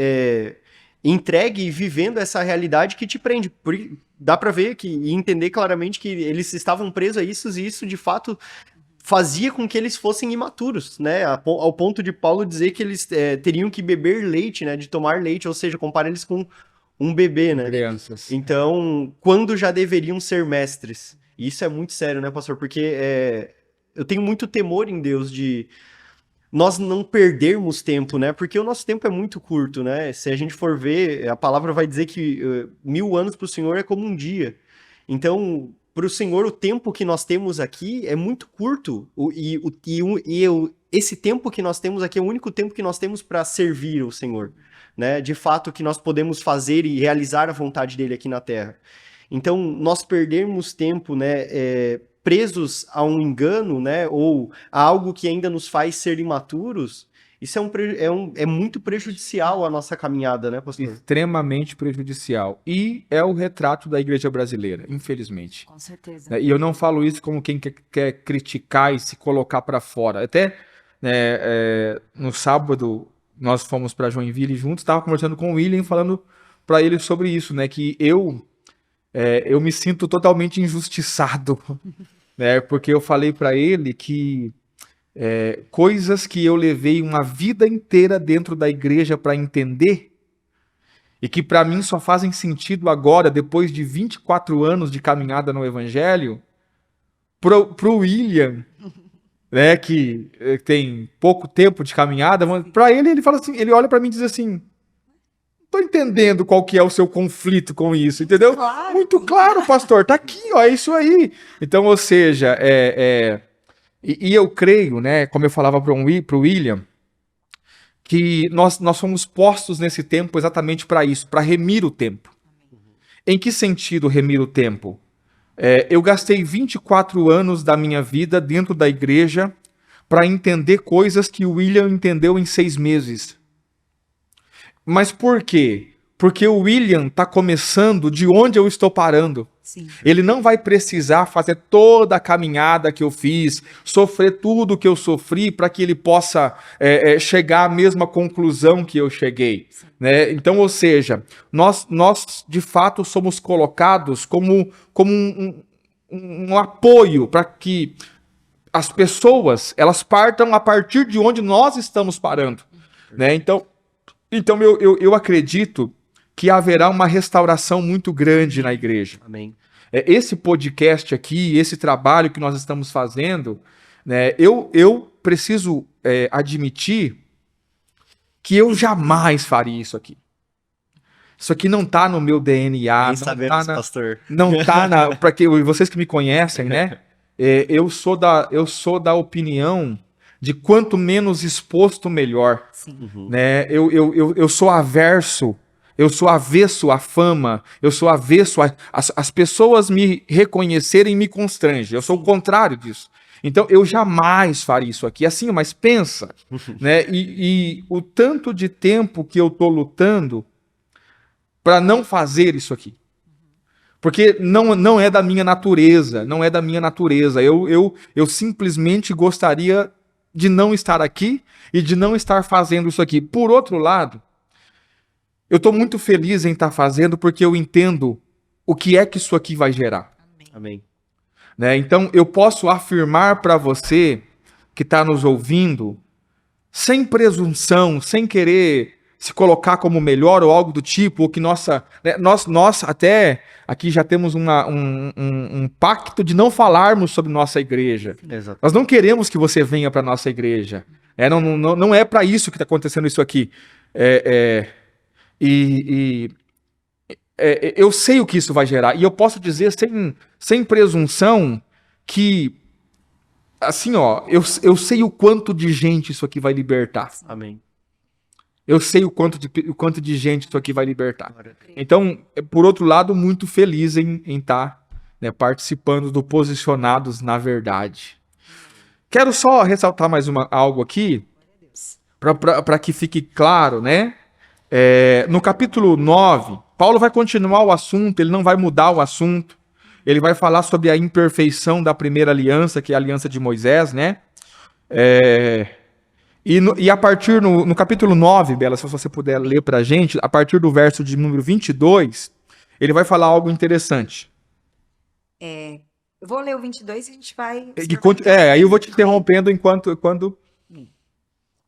entregue e vivendo essa realidade que te prende. Dá para ver e entender claramente que eles estavam presos a isso, e isso, de fato, fazia com que eles fossem imaturos, né? Ao ponto de Paulo dizer que eles teriam que beber leite, né, de tomar leite, ou seja, compara eles com um bebê, né? Crianças. Então, quando já deveriam ser mestres. E isso é muito sério, né, pastor? Porque eu tenho muito temor em Deus de nós não perdermos tempo, né? Porque o nosso tempo é muito curto, né? Se a gente for ver, a palavra vai dizer que 1000 anos para o Senhor é como um dia. Então, para o Senhor, o tempo que nós temos aqui é muito curto. Esse tempo que nós temos aqui é o único tempo que nós temos para servir o Senhor. né, de fato que nós podemos fazer e realizar a vontade dele aqui na Terra. Então, nós perdermos tempo, né, presos a um engano, né, ou a algo que ainda nos faz ser imaturos, isso é muito prejudicial à nossa caminhada, né, pastor? Extremamente prejudicial. E é o retrato da igreja brasileira, infelizmente. Com certeza. Né? E eu não falo isso como quem quer criticar e se colocar para fora. Até no sábado nós fomos para Joinville juntos, estava conversando com o William, falando para ele sobre isso, né? Que eu me sinto totalmente injustiçado, né? Porque eu falei para ele que coisas que eu levei uma vida inteira dentro da igreja para entender e que para mim só fazem sentido agora, depois de 24 anos de caminhada no Evangelho, pro William, né, que tem pouco tempo de caminhada, para ele fala assim, ele olha para mim e diz assim, não tô entendendo qual que é o seu conflito com isso, entendeu? Claro. Muito claro, pastor, tá aqui, ó, é isso aí. Então, ou seja, e eu creio, né, como eu falava pro William, que nós fomos postos nesse tempo exatamente para isso, para remir o tempo. Em que sentido remir o tempo? Eu gastei 24 anos da minha vida dentro da igreja para entender coisas que o William entendeu em 6 meses. Mas por quê? Porque o William está começando de onde eu estou parando. Sim. Ele não vai precisar fazer toda a caminhada que eu fiz, sofrer tudo que eu sofri para que ele possa chegar à mesma conclusão que eu cheguei. Né? Então, ou seja, nós de fato somos colocados como um apoio para que as pessoas elas partam a partir de onde nós estamos parando. Né? Então eu acredito que haverá uma restauração muito grande na igreja. Amém. Esse podcast aqui, esse trabalho que nós estamos fazendo, né, eu preciso admitir que eu jamais faria isso aqui. Isso aqui não está no meu DNA. Nem sabemos, pastor. Não está para que vocês que me conhecem, né? Eu sou da opinião de quanto menos exposto, melhor. Sim. Né? Eu sou averso. Eu sou avesso à fama, eu sou avesso as pessoas me reconhecerem me constrange. Eu sou o contrário disso. Então, eu jamais faria isso aqui. Assim, mas pensa, né? E o tanto de tempo que eu estou lutando para não fazer isso aqui. Porque não é da minha natureza, não é da minha natureza. Eu simplesmente gostaria de não estar aqui e de não estar fazendo isso aqui. Por outro lado, eu estou muito feliz em estar fazendo porque eu entendo o que é que isso aqui vai gerar. Amém. Né? Então, eu posso afirmar para você que está nos ouvindo, sem presunção, sem querer se colocar como melhor ou algo do tipo, ou que nós até aqui já temos um pacto de não falarmos sobre nossa igreja. Exato. Nós não queremos que você venha para nossa igreja. Não é para isso que está acontecendo isso aqui. Eu sei o que isso vai gerar. E eu posso dizer sem presunção que, assim, ó, eu sei o quanto de gente isso aqui vai libertar. Amém. Eu sei o quanto de gente isso aqui vai libertar. Então, por outro lado, muito feliz em estar, né, participando do Posicionados na Verdade. Quero só ressaltar mais algo aqui, para que fique claro, né? No capítulo 9, Paulo vai continuar o assunto, ele não vai mudar o assunto. Ele vai falar sobre a imperfeição da primeira aliança, que é a aliança de Moisés, né? E a partir no capítulo 9, Bela, se você puder ler pra gente, a partir do verso de número 22, ele vai falar algo interessante. Eu vou ler o 22 e a gente vai... Aí eu vou te interrompendo quando...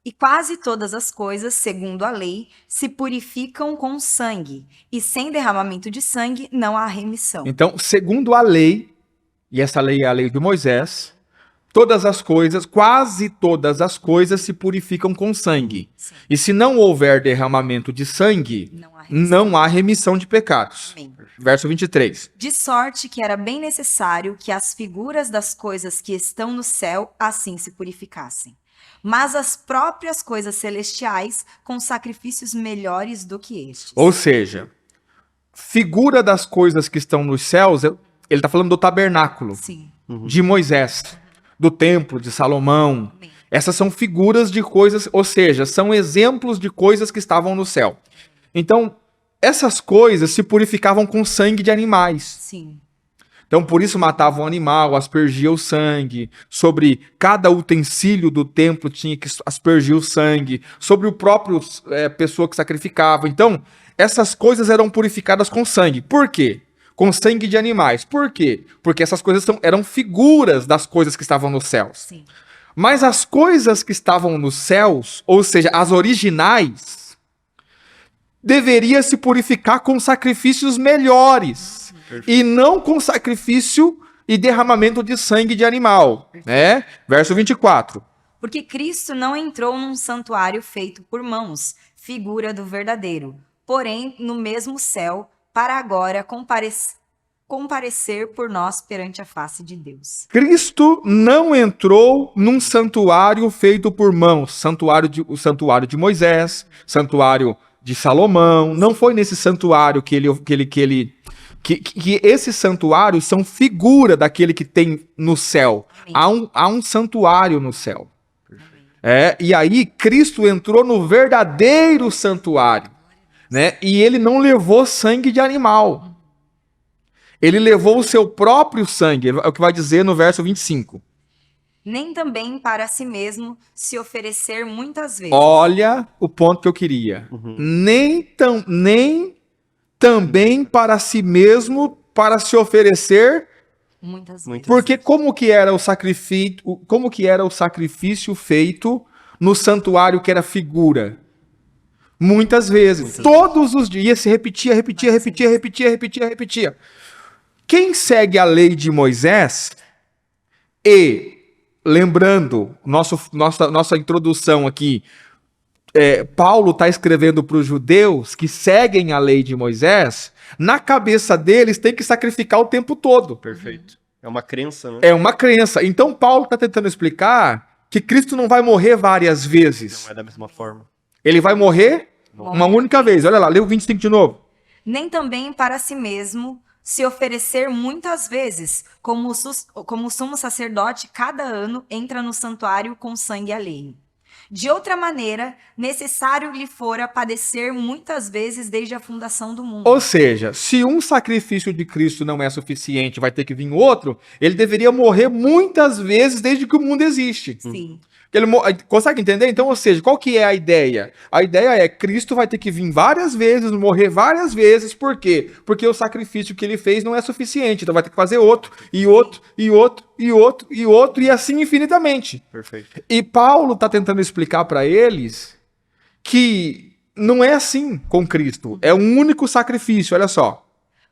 E quase todas as coisas, segundo a lei, se purificam com sangue, e sem derramamento de sangue não há remissão. Então, segundo a lei, e essa lei é a lei de Moisés, todas as coisas, quase todas as coisas se purificam com sangue. Sim. E se não houver derramamento de sangue, não há remissão de pecados. Amém. Verso 23. De sorte que era bem necessário que as figuras das coisas que estão no céu assim se purificassem. mas as próprias coisas celestiais com sacrifícios melhores do que estes. Ou seja, figura das coisas que estão nos céus, ele está falando do tabernáculo Sim. de Moisés, do templo de Salomão. Amém. Essas são figuras de coisas, ou seja, são exemplos de coisas que estavam no céu. Então, essas coisas se purificavam com sangue de animais. Sim. Então, por isso matavam o animal, aspergia o sangue. Sobre cada utensílio do templo tinha que aspergir o sangue. Sobre o próprio pessoa que sacrificava. Então, essas coisas eram purificadas com sangue. Por quê? Com sangue de animais. Por quê? Porque essas coisas eram figuras das coisas que estavam nos céus. Sim. Mas as coisas que estavam nos céus, ou seja, as originais, deveria se purificar com sacrifícios melhores. E não com sacrifício e derramamento de sangue de animal. Né? Verso 24. Porque Cristo não entrou num santuário feito por mãos, figura do verdadeiro, porém no mesmo céu, para agora comparecer por nós perante a face de Deus. Cristo não entrou num santuário feito por mãos, o santuário de Moisés, santuário de Salomão. Não foi nesse santuário que esses santuários são figura daquele que tem no céu. Há um santuário no céu. E aí Cristo entrou no verdadeiro santuário, né? E ele não levou sangue de animal. Ele levou o seu próprio sangue, é o que vai dizer no verso 25. Nem também para si mesmo se oferecer muitas vezes. Olha o ponto que eu queria. Nem também para si mesmo para se oferecer. Muitas vezes. Porque como que era o sacrifício feito no santuário que era figura? Muitas vezes. Todos os dias se repetia. Quem segue a lei de Moisés e, lembrando, nossa introdução aqui, Paulo está escrevendo para os judeus que seguem a lei de Moisés, na cabeça deles tem que sacrificar o tempo todo. Perfeito. É uma crença, né? É uma crença. Então Paulo está tentando explicar que Cristo não vai morrer várias vezes. Não é da mesma forma. Ele vai morrer uma única vez. Olha lá, lê o 25 de novo. Nem também para si mesmo se oferecer muitas vezes, como o sumo sacerdote cada ano entra no santuário com sangue alheio. De outra maneira, necessário lhe fora padecer muitas vezes desde a fundação do mundo. Ou seja, se um sacrifício de Cristo não é suficiente, vai ter que vir outro, ele deveria morrer muitas vezes desde que o mundo existe. Sim. Consegue entender? Então, ou seja, qual que é a ideia? A ideia é Cristo vai ter que vir várias vezes, morrer várias vezes. Por quê? Porque o sacrifício que ele fez não é suficiente. Então vai ter que fazer outro, e outro, e outro, e outro, e outro, e assim infinitamente. Perfeito. E Paulo está tentando explicar para eles que não é assim com Cristo. É um único sacrifício, olha só.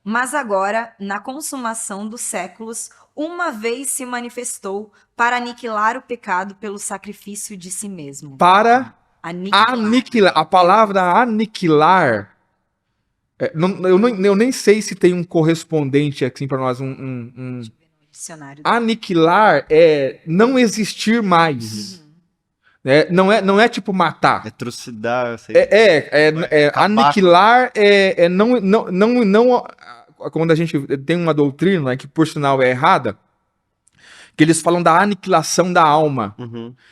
Mas agora, na consumação dos séculos, uma vez se manifestou para aniquilar o pecado pelo sacrifício de si mesmo. Para aniquilar. A palavra aniquilar, eu nem sei se tem um correspondente aqui para nós, Dicionário. Aniquilar é não existir mais. Não é tipo matar. É trucidar, sei Aniquilar não. Quando a gente tem uma doutrina, que por sinal é errada, que eles falam da aniquilação da alma.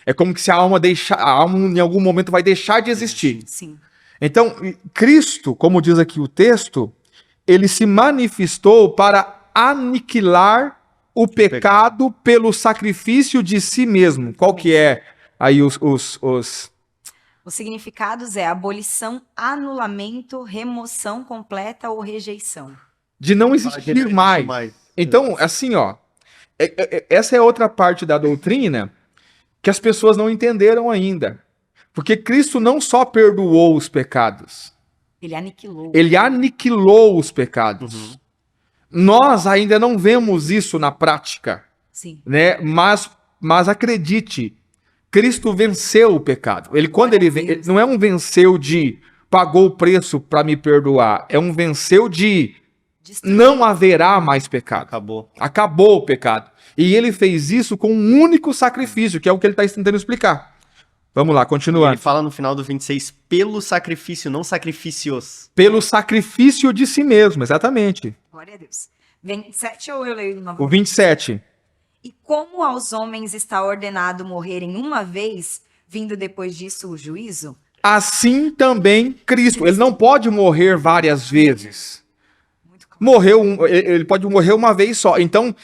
É como que se a alma em algum momento vai deixar de existir. Sim. Então, Cristo, como diz aqui o texto, ele se manifestou para aniquilar o pecado pelo sacrifício de si mesmo. Qual que é aí os significados é abolição, anulamento, remoção completa ou rejeição. De não existir mais. Então, assim, essa é outra parte da doutrina que as pessoas não entenderam ainda. Porque Cristo não só perdoou os pecados. Ele aniquilou. Ele aniquilou os pecados. Nós ainda não vemos isso na prática. Sim. Né? Mas acredite, Cristo venceu o pecado. Ele não é um venceu de pagou o preço para me perdoar. É um venceu de não haverá mais pecado. Acabou o pecado. E ele fez isso com um único sacrifício, que é o que ele está tentando explicar. Vamos lá, Ele continuando. fala no final do 26, pelo sacrifício, não sacrifícios. Pelo sacrifício de si mesmo, exatamente. Glória a Deus. 27 ou eu leio de novo? O 27. E como aos homens está ordenado morrerem uma vez, vindo depois disso o juízo? Assim também Cristo. Ele não pode morrer várias vezes. Muito claro. Ele pode morrer uma vez só. Então,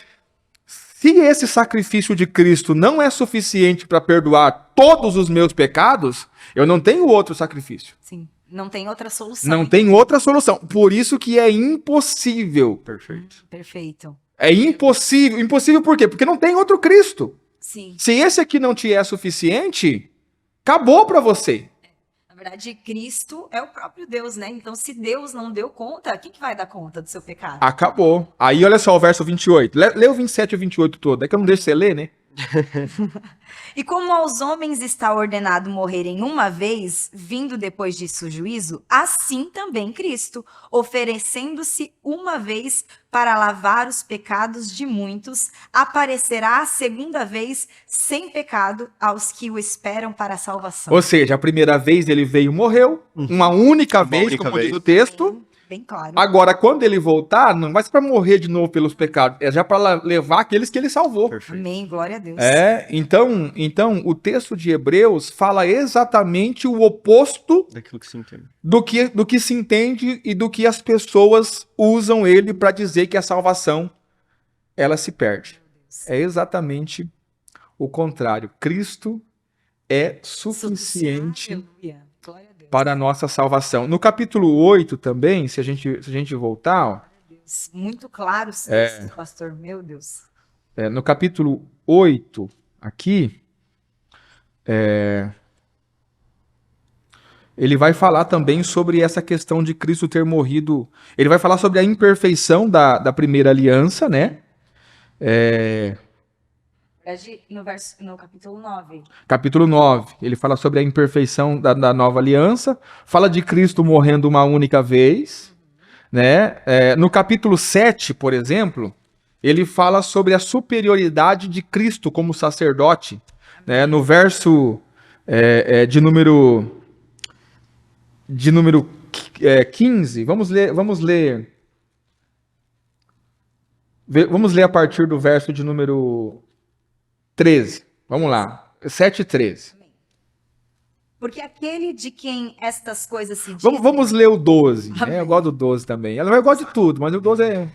se esse sacrifício de Cristo não é suficiente para perdoar todos os meus pecados, eu não tenho outro sacrifício. Sim, não tem outra solução. Não tem outra solução. Por isso que é impossível. Perfeito. Perfeito. É impossível. Impossível por quê? Porque não tem outro Cristo. Sim. Se esse aqui não te é suficiente, acabou para você. Na verdade, Cristo é o próprio Deus, né? Então, se Deus não deu conta, quem que vai dar conta do seu pecado? Acabou. Aí olha só o verso 28. Lê o 27 e o 28 todo. É que eu não deixo você ler, né? E como aos homens está ordenado morrerem uma vez, vindo depois disso o juízo, assim também Cristo, oferecendo-se uma vez para lavar os pecados de muitos, aparecerá a segunda vez sem pecado aos que o esperam para a salvação. Ou seja, a primeira vez ele veio e morreu. Uma única vez, única como vez. diz o texto. Bem claro. Agora, quando ele voltar, não vai ser para morrer de novo pelos pecados. É já para levar aqueles que ele salvou. Perfeito. Amém, glória a Deus. Então o texto de Hebreus fala exatamente o oposto Daquilo que se entende. do que se entende e do que as pessoas usam ele para dizer que a salvação ela se perde. É exatamente o contrário. Cristo é suficiente Aleluia. Glória a Deus. para a nossa salvação. No capítulo 8 também, se a gente voltar, ó, Muito claro, o texto, pastor. Meu Deus. no capítulo 8, aqui, ele vai falar também sobre essa questão de Cristo ter morrido. Ele vai falar sobre a imperfeição da primeira aliança, né? No capítulo 9. Capítulo 9, ele fala sobre a imperfeição da nova aliança, fala de Cristo morrendo uma única vez, né? No capítulo 7, por exemplo, ele fala sobre a superioridade de Cristo como sacerdote, né? No verso de número 15, vamos ler a partir do verso de número 13. Vamos lá. 7:13. Porque aquele de quem estas coisas se dizem... Vamos ler o 12. Né? Amém. Eu gosto do 12 também. Ela vai gosta de tudo, mas o 12 é.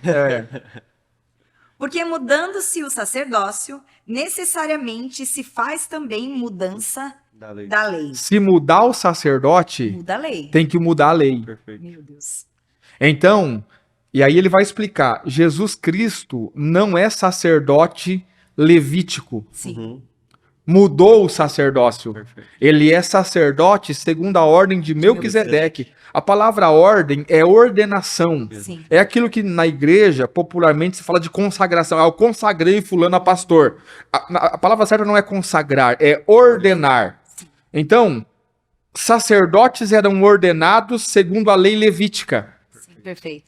Porque mudando-se o sacerdócio, necessariamente se faz também mudança Da lei. da lei. Se mudar o sacerdote, Muda a lei. tem que mudar a lei. Perfeito. Meu Deus. Então, e aí ele vai explicar: Jesus Cristo não é sacerdote levítico. Sim. Uhum. Mudou o sacerdócio. Perfeito. Ele é sacerdote segundo a ordem de Melquisedeque. A palavra ordem é ordenação. Sim. É aquilo que na igreja, popularmente, se fala de consagração. Eu consagrei fulano a pastor. A palavra certa não é consagrar, é ordenar. Então, sacerdotes eram ordenados segundo a lei levítica. Sim, perfeito.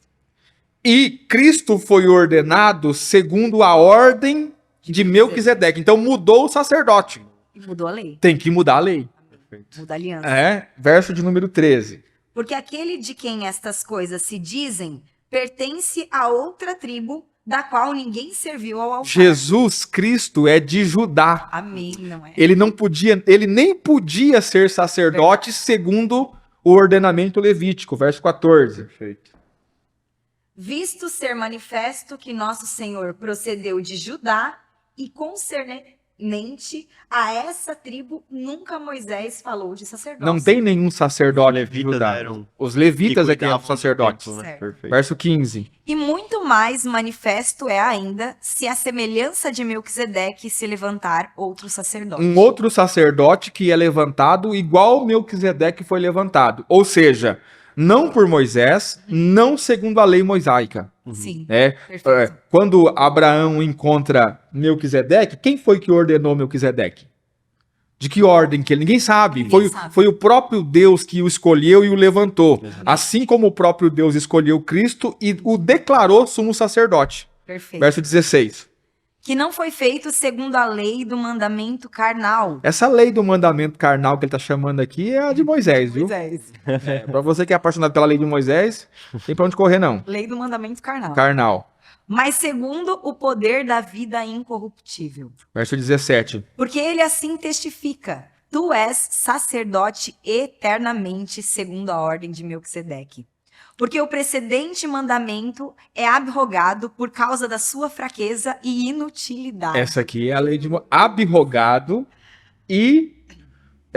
E Cristo foi ordenado segundo a ordem de Melquisedeque. Então mudou o sacerdote. E mudou a lei. Tem que mudar a lei. Perfeito. Muda a aliança. Verso de número 13. Porque aquele de quem estas coisas se dizem pertence a outra tribo da qual ninguém serviu ao altar. Jesus Cristo é de Judá. Amém, não é? Ele nem podia ser sacerdote segundo o ordenamento levítico. Verso 14. Perfeito. Visto ser manifesto que nosso Senhor procedeu de Judá e concernente a essa tribo, nunca Moisés falou de sacerdócio. Não tem nenhum sacerdote de Levitas Judá. eram- Os levitas é que eram cuidavam do sacerdotes. templo, né? Certo. Perfeito. Verso 15. E muito mais manifesto é ainda se a semelhança de Melquisedeque se levantar outro sacerdote. Um outro sacerdote que é levantado igual Melquisedeque foi levantado. Ou seja, não por Moisés, não segundo a lei mosaica. Sim, Né? perfeito. Quando Abraão encontra Melquisedeque, quem foi que ordenou Melquisedeque? De que ordem que ele? Ninguém sabe. Ninguém sabe. Foi o próprio Deus que o escolheu e o levantou. Exato. Assim como o próprio Deus escolheu Cristo e o declarou sumo sacerdote. Perfeito. Verso 16. que não foi feito segundo a lei do mandamento carnal. Essa lei do mandamento carnal que ele está chamando aqui é a de Moisés, viu? Moisés. Para você que é apaixonado pela lei de Moisés, não tem para onde correr, não. Lei do mandamento carnal. Carnal. Mas segundo o poder da vida incorruptível. Verso 17. Porque ele assim testifica: tu és sacerdote eternamente, segundo a ordem de Melquisedeque. Porque o precedente mandamento é abrogado por causa da sua fraqueza e inutilidade. Essa aqui é a lei de abrogado e Por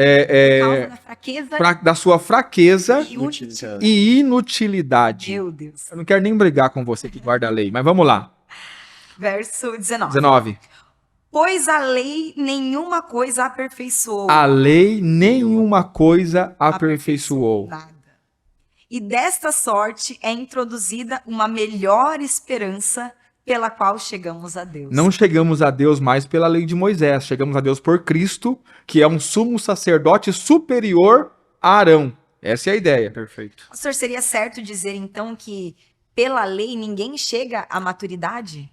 causa da fraqueza da sua fraqueza e inutilidade. e inutilidade. Meu Deus. Eu não quero nem brigar com você que guarda a lei, mas vamos lá. Verso 19. 19. Pois a lei nenhuma coisa aperfeiçoou. A lei nenhuma coisa aperfeiçoou. Nada. E desta sorte é introduzida uma melhor esperança pela qual chegamos a Deus. Não chegamos a Deus mais pela lei de Moisés, chegamos a Deus por Cristo, que é um sumo sacerdote superior a Arão. Essa é a ideia. Perfeito. Pastor, seria certo dizer então que pela lei ninguém chega à maturidade?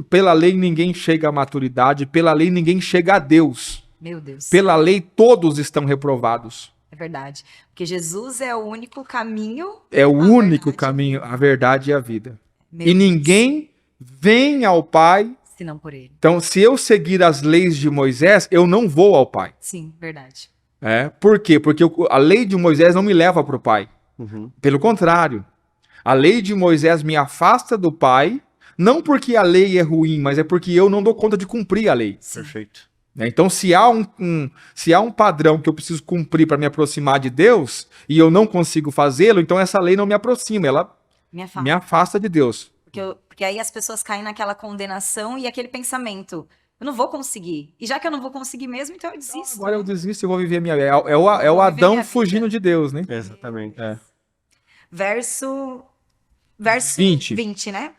Pela lei ninguém chega à maturidade, pela lei ninguém chega a Deus. Meu Deus. Pela lei todos estão reprovados. É verdade. Porque Jesus é o único caminho. É o único verdade. caminho, a verdade e a vida. Meu E Deus. ninguém vem ao Pai. Se não por ele. Então, se eu seguir as leis de Moisés, eu não vou ao Pai. Sim, verdade. Por quê? Porque a lei de Moisés não me leva para o Pai. Uhum. Pelo contrário, a lei de Moisés me afasta do Pai, não porque a lei é ruim, mas é porque eu não dou conta de cumprir a lei. Sim. Perfeito. Então, se há um padrão que eu preciso cumprir para me aproximar de Deus e eu não consigo fazê-lo, então essa lei não me aproxima, ela Minha fala. me afasta de Deus. Porque aí as pessoas caem naquela condenação e aquele pensamento: eu não vou conseguir. E já que eu não vou conseguir mesmo, então eu desisto. Agora eu desisto e vou viver minha vida. É o Vou viver Adão minha fugindo vida. de Deus, né? Exatamente. Verso 20. 20, né?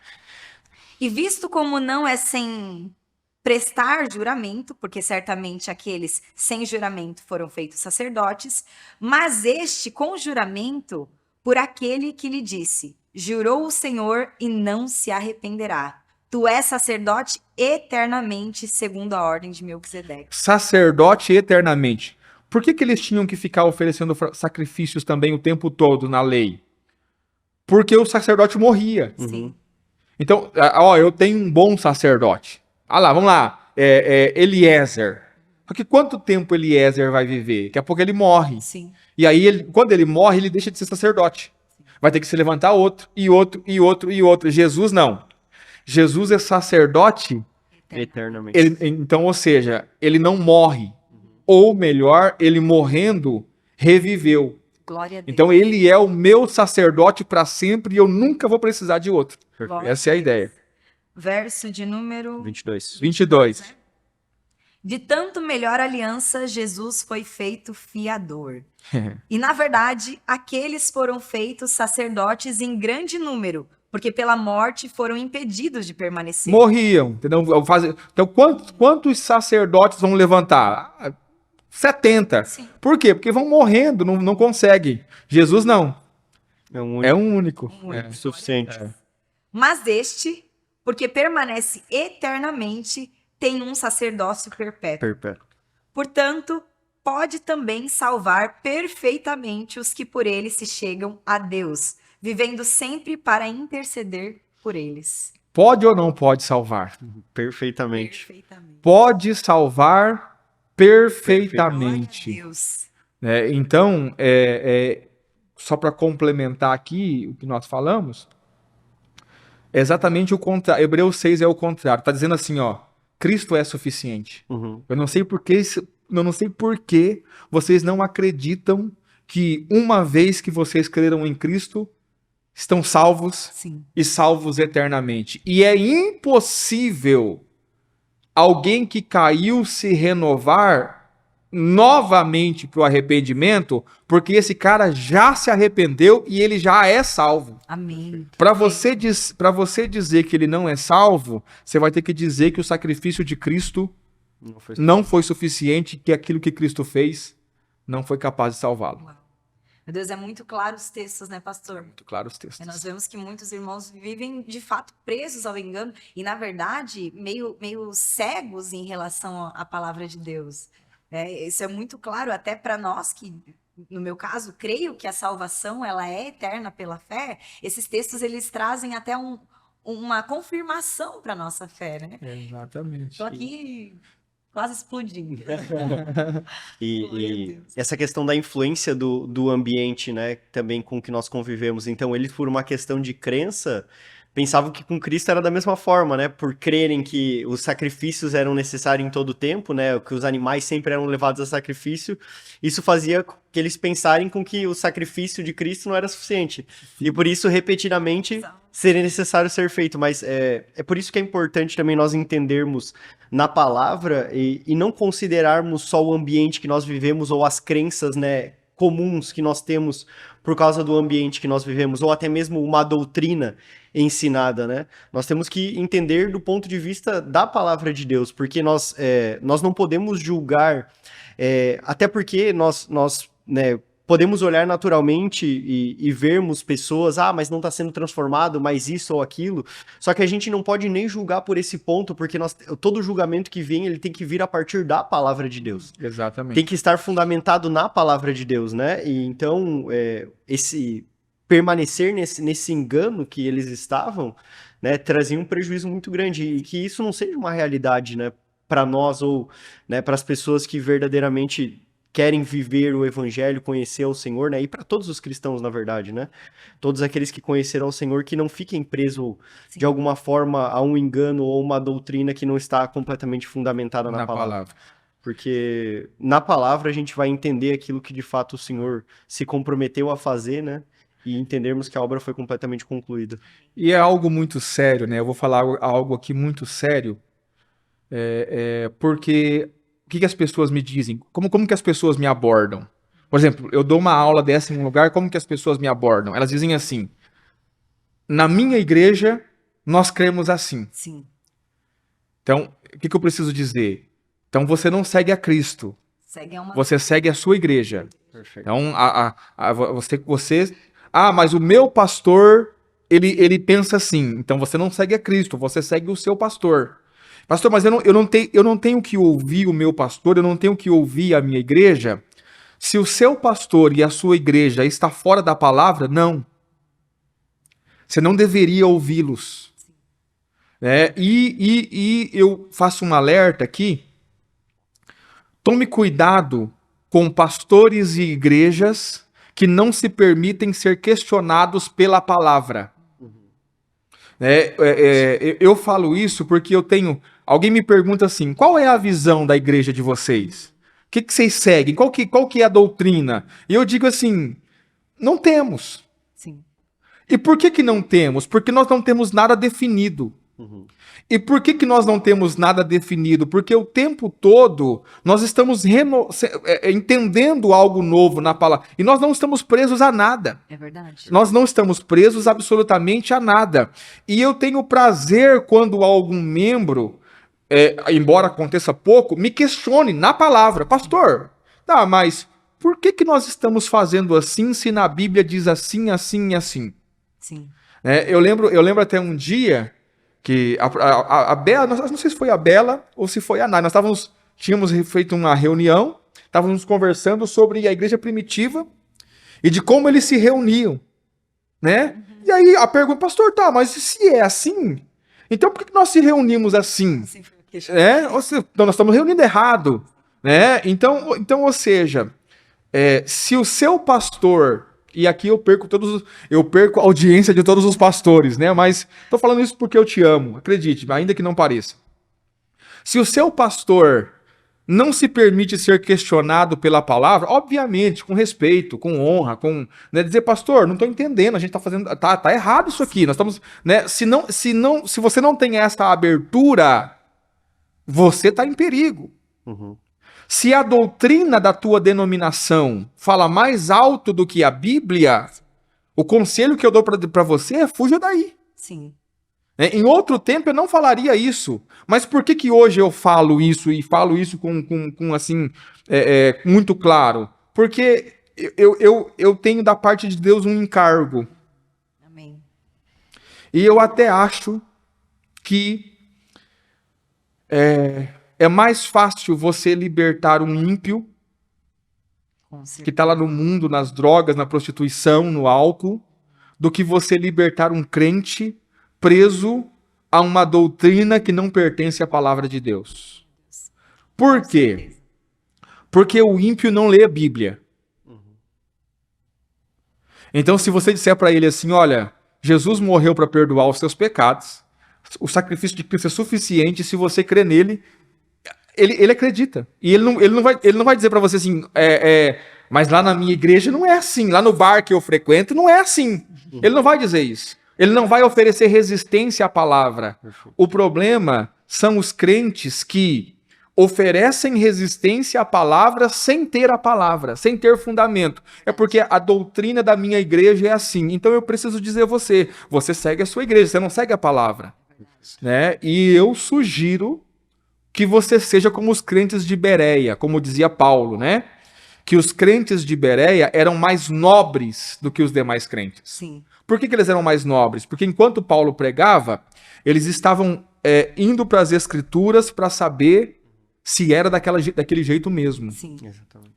E visto como não é sem prestar juramento, porque certamente aqueles sem juramento foram feitos sacerdotes, mas este com juramento por aquele que lhe disse: jurou o Senhor e não se arrependerá. Tu és sacerdote eternamente, segundo a ordem de Melquisedeque. Sacerdote eternamente. Por que eles tinham que ficar oferecendo sacrifícios também o tempo todo na lei? Porque o sacerdote morria. Sim. Então, eu tenho um bom sacerdote. Vamos lá. Eliezer. Só que quanto tempo Eliezer vai viver? Daqui a pouco ele morre. Sim. E aí, quando ele morre, ele deixa de ser sacerdote. Vai ter que se levantar outro, e outro, e outro, e outro. Jesus não. Jesus é sacerdote, Eternamente. então, ou seja, ele não morre. Ou melhor, ele morrendo, reviveu. Glória a Deus. Então, ele é o meu sacerdote para sempre e eu nunca vou precisar de outro. Glória Essa é a Deus. ideia. Verso de número 22. 22. De tanto melhor aliança, Jesus foi feito fiador. E, na verdade, aqueles foram feitos sacerdotes em grande número, porque pela morte foram impedidos de permanecer. Morriam, entendeu? Então, quantos sacerdotes vão levantar? 70. Sim. Por quê? Porque vão morrendo, não conseguem. Jesus não. É um É um único. Um único. suficiente. Mas este, porque permanece eternamente, tem um sacerdócio perpétuo. Perpétuo. Portanto, pode também salvar perfeitamente os que por ele se chegam a Deus, vivendo sempre para interceder por eles. Pode ou não pode salvar? Perfeitamente. Perfeitamente. Pode salvar perfeitamente. Glória a Deus. Então, só para complementar aqui o que nós falamos, é exatamente o contrário. Hebreus 6 é o contrário. Está dizendo assim, Cristo é suficiente. Uhum. Eu não sei por que vocês não acreditam que uma vez que vocês creram em Cristo, estão salvos Sim. e salvos eternamente. E é impossível alguém que caiu se renovar novamente para o arrependimento, porque esse cara já se arrependeu e ele já é salvo. Amém. Para você dizer que ele não é salvo, você vai ter que dizer que o sacrifício de Cristo Não foi não foi suficiente, que aquilo que Cristo fez não foi capaz de salvá-lo. Meu Deus, é muito claro os textos, né, pastor? Muito claro os textos. Nós vemos que muitos irmãos vivem, de fato, presos ao engano e, na verdade, meio cegos em relação à palavra de Deus. Isso é muito claro até para nós que, no meu caso, creio que a salvação ela é eterna pela fé. Esses textos, eles trazem até uma confirmação para a nossa fé, né? Exatamente. Estou aqui quase explodindo. E essa questão da influência do ambiente, né, também com que nós convivemos. Então, eles, por uma questão de crença, pensavam que com Cristo era da mesma forma, né? Por crerem que os sacrifícios eram necessários em todo o tempo, né? Que os animais sempre eram levados a sacrifício. Isso fazia que eles pensarem com que o sacrifício de Cristo não era suficiente. E por isso, repetidamente, seria necessário ser feito. Mas é por isso que é importante também nós entendermos na palavra e não considerarmos só o ambiente que nós vivemos ou as crenças, né, comuns que nós temos por causa do ambiente que nós vivemos, ou até mesmo uma doutrina ensinada, né? Nós temos que entender do ponto de vista da palavra de Deus, porque nós não podemos julgar, até porque nós né, podemos olhar naturalmente e vermos pessoas, mas não está sendo transformado, mas isso ou aquilo, só que a gente não pode nem julgar por esse ponto, porque todo julgamento que vem, ele tem que vir a partir da palavra de Deus. Exatamente. Tem que estar fundamentado na palavra de Deus, né? E então, permanecer nesse engano que eles estavam, né, trazia um prejuízo muito grande, e que isso não seja uma realidade, né, para nós ou, né, para as pessoas que verdadeiramente querem viver o evangelho, conhecer o Senhor, né, e para todos os cristãos, na verdade, né, todos aqueles que conheceram o Senhor, que não fiquem presos de alguma forma a um engano ou uma doutrina que não está completamente fundamentada na palavra. Porque na palavra a gente vai entender aquilo que de fato o Senhor se comprometeu a fazer, né? E entendermos que a obra foi completamente concluída. E é algo muito sério, né? Eu vou falar algo aqui muito sério, porque o que as pessoas me dizem? Como que as pessoas me abordam? Por exemplo, eu dou uma aula dessa em um lugar, como que as pessoas me abordam? Elas dizem assim: na minha igreja, nós cremos assim. Sim. Então, o que eu preciso dizer? Então, você não segue a Cristo. Você segue a sua igreja. Perfeito. Então, você... mas o meu pastor, ele pensa assim. Então, você não segue a Cristo, você segue o seu pastor. Pastor, mas eu não tenho que ouvir o meu pastor, eu não tenho que ouvir a minha igreja. Se o seu pastor e a sua igreja está fora da palavra, não. Você não deveria ouvi-los. E eu faço um alerta aqui. Tome cuidado com pastores e igrejas que não se permitem ser questionados pela palavra. Eu falo isso porque eu tenho... Alguém me pergunta assim, qual é a visão da igreja de vocês? O que vocês seguem? Qual que é a doutrina? E eu digo assim, não temos. Sim. E por que não temos? Porque nós não temos nada definido. E por que nós não temos nada definido? Porque o tempo todo nós estamos entendendo algo novo na palavra. E nós não estamos presos a nada. É verdade. Nós não estamos presos absolutamente a nada. E eu tenho prazer quando algum membro, embora aconteça pouco, me questione na palavra. Pastor, mas por que nós estamos fazendo assim se na Bíblia diz assim, assim e assim? Sim. Eu lembro até um dia... que a Bela, não sei se foi a Bela ou se foi a Nai, tínhamos feito uma reunião, estávamos conversando sobre a igreja primitiva e de como eles se reuniam, né? E aí a pergunta, pastor, mas se é assim, então por que nós se reunimos assim? Então nós estamos reunindo errado, né? Então, ou seja, se o seu pastor... E aqui eu perco a audiência de todos os pastores, né? Mas tô falando isso porque eu te amo, acredite, ainda que não pareça. Se o seu pastor não se permite ser questionado pela palavra, obviamente, com respeito, com honra, dizer, pastor, não tô entendendo, a gente tá fazendo, tá errado isso aqui, nós estamos, né? Se você não tem essa abertura, você tá em perigo. Se a doutrina da tua denominação fala mais alto do que a Bíblia, o conselho que eu dou para você é fuja daí. Sim. Em outro tempo eu não falaria isso. Mas por que hoje eu falo isso e falo isso com assim, muito claro? Porque eu tenho da parte de Deus um encargo. Amém. E eu até acho que é mais fácil você libertar um ímpio Com certeza. que está lá no mundo, nas drogas, na prostituição, no álcool, do que você libertar um crente preso a uma doutrina que não pertence à palavra de Deus. Por Com quê? certeza. Porque o ímpio não lê a Bíblia. Então, se você disser para ele assim, olha, Jesus morreu para perdoar os seus pecados, o sacrifício de Cristo é suficiente, se você crê nele, ele acredita. E ele não vai dizer para você assim, mas lá na minha igreja não é assim, lá no bar que eu frequento não é assim. Ele não vai dizer isso. Ele não vai oferecer resistência à palavra. O problema são os crentes que oferecem resistência à palavra sem ter a palavra, sem ter fundamento. É porque a doutrina da minha igreja é assim. Então eu preciso dizer a você, você segue a sua igreja, você não segue a palavra. Né? E eu sugiro que você seja como os crentes de Bereia, como dizia Paulo, né? Que os crentes de Bereia eram mais nobres do que os demais crentes. Sim. Por que eles eram mais nobres? Porque enquanto Paulo pregava, eles estavam indo para as escrituras para saber se era daquele jeito mesmo. Sim. Exatamente.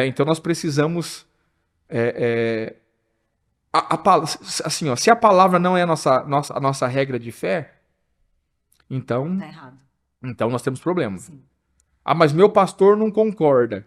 Então nós precisamos... assim, ó, se a palavra não é a nossa regra de fé, então Tá errado. nós temos problema. Sim. Ah, mas meu pastor não concorda.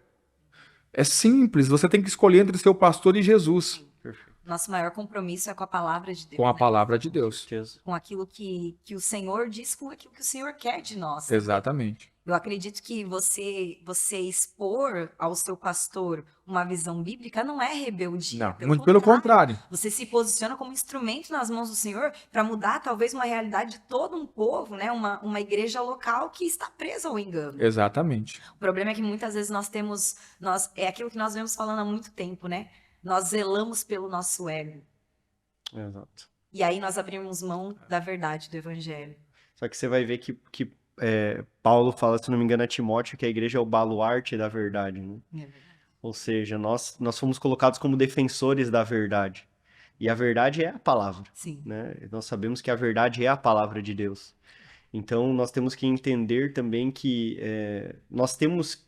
É simples, você tem que escolher entre seu pastor e Jesus, Perfeito. Nosso maior compromisso é com a palavra de Deus. com a né? palavra de Deus. Certeza. Com aquilo que o Senhor diz, com aquilo que o Senhor quer de nós. Exatamente. Eu acredito que você expor ao seu pastor uma visão bíblica não é rebeldia. Não, muito pelo contrário. Você se posiciona como instrumento nas mãos do Senhor para mudar talvez uma realidade de todo um povo, né? Uma igreja local que está presa ao engano. Exatamente. O problema é que muitas vezes é aquilo que nós vemos falando há muito tempo, né? Nós zelamos pelo nosso ego. Exato. E aí nós abrimos mão da verdade do evangelho. Só que você vai ver que Paulo fala, se não me engano, a Timóteo, que a igreja é o baluarte da verdade, né? É verdade. Ou seja, nós fomos colocados como defensores da verdade. E a verdade é a palavra, Sim. né? Nós sabemos que a verdade é a palavra de Deus. Então, nós temos que entender também que nós temos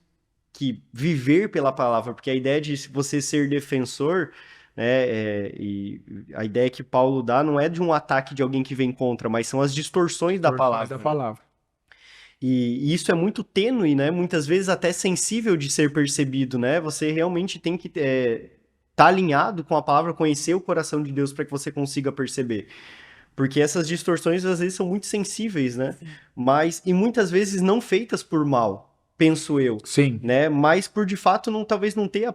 que viver pela palavra, porque a ideia de você ser defensor, né, e a ideia que Paulo dá não é de um ataque de alguém que vem contra, mas são as distorções da palavra. Da palavra. E isso é muito tênue, né? Muitas vezes até sensível de ser percebido, né? Você realmente tem que tá alinhado com a palavra, conhecer o coração de Deus para que você consiga perceber. Porque essas distorções às vezes são muito sensíveis, né? Sim. E muitas vezes não feitas por mal, penso eu, Sim. né? Mas por de fato talvez não ter a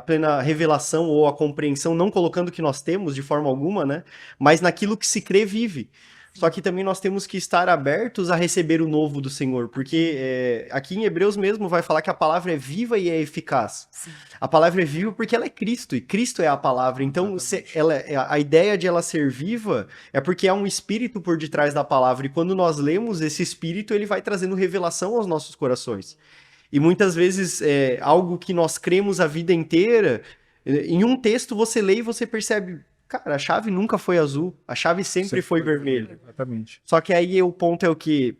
plena revelação ou a compreensão, não colocando o que nós temos de forma alguma, né? Mas naquilo que se crê vive. Só que também nós temos que estar abertos a receber o novo do Senhor, porque aqui em Hebreus mesmo vai falar que a palavra é viva e é eficaz. Sim. A palavra é viva porque ela é Cristo, e Cristo é a palavra. Então, a ideia de ela ser viva é porque há um espírito por detrás da palavra, e quando nós lemos esse espírito, ele vai trazendo revelação aos nossos corações. E muitas vezes, algo que nós cremos a vida inteira, em um texto você lê e você percebe... Cara, a chave nunca foi azul, a chave sempre foi vermelha. Exatamente. Só que aí o ponto é o que?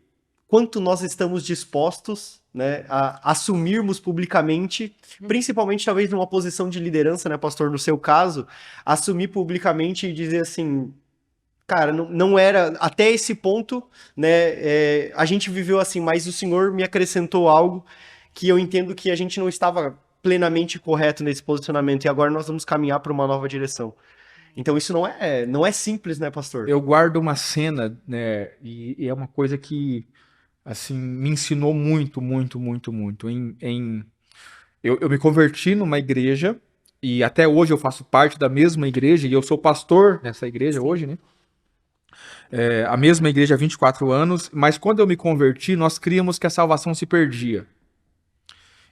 Quanto nós estamos dispostos, né, a assumirmos publicamente, principalmente talvez numa posição de liderança, né, pastor, no seu caso, assumir publicamente e dizer assim, cara, não era, até esse ponto, né, a gente viveu assim, mas o Senhor me acrescentou algo que eu entendo que a gente não estava plenamente correto nesse posicionamento e agora nós vamos caminhar para uma nova direção. Então isso não é simples, né, pastor? Eu guardo uma cena, né, e é uma coisa que, assim, me ensinou muito, muito, muito, muito. Eu me converti numa igreja, e até hoje eu faço parte da mesma igreja, e eu sou pastor nessa igreja hoje, né? A mesma igreja há 24 anos, mas quando eu me converti, nós críamos que a salvação se perdia.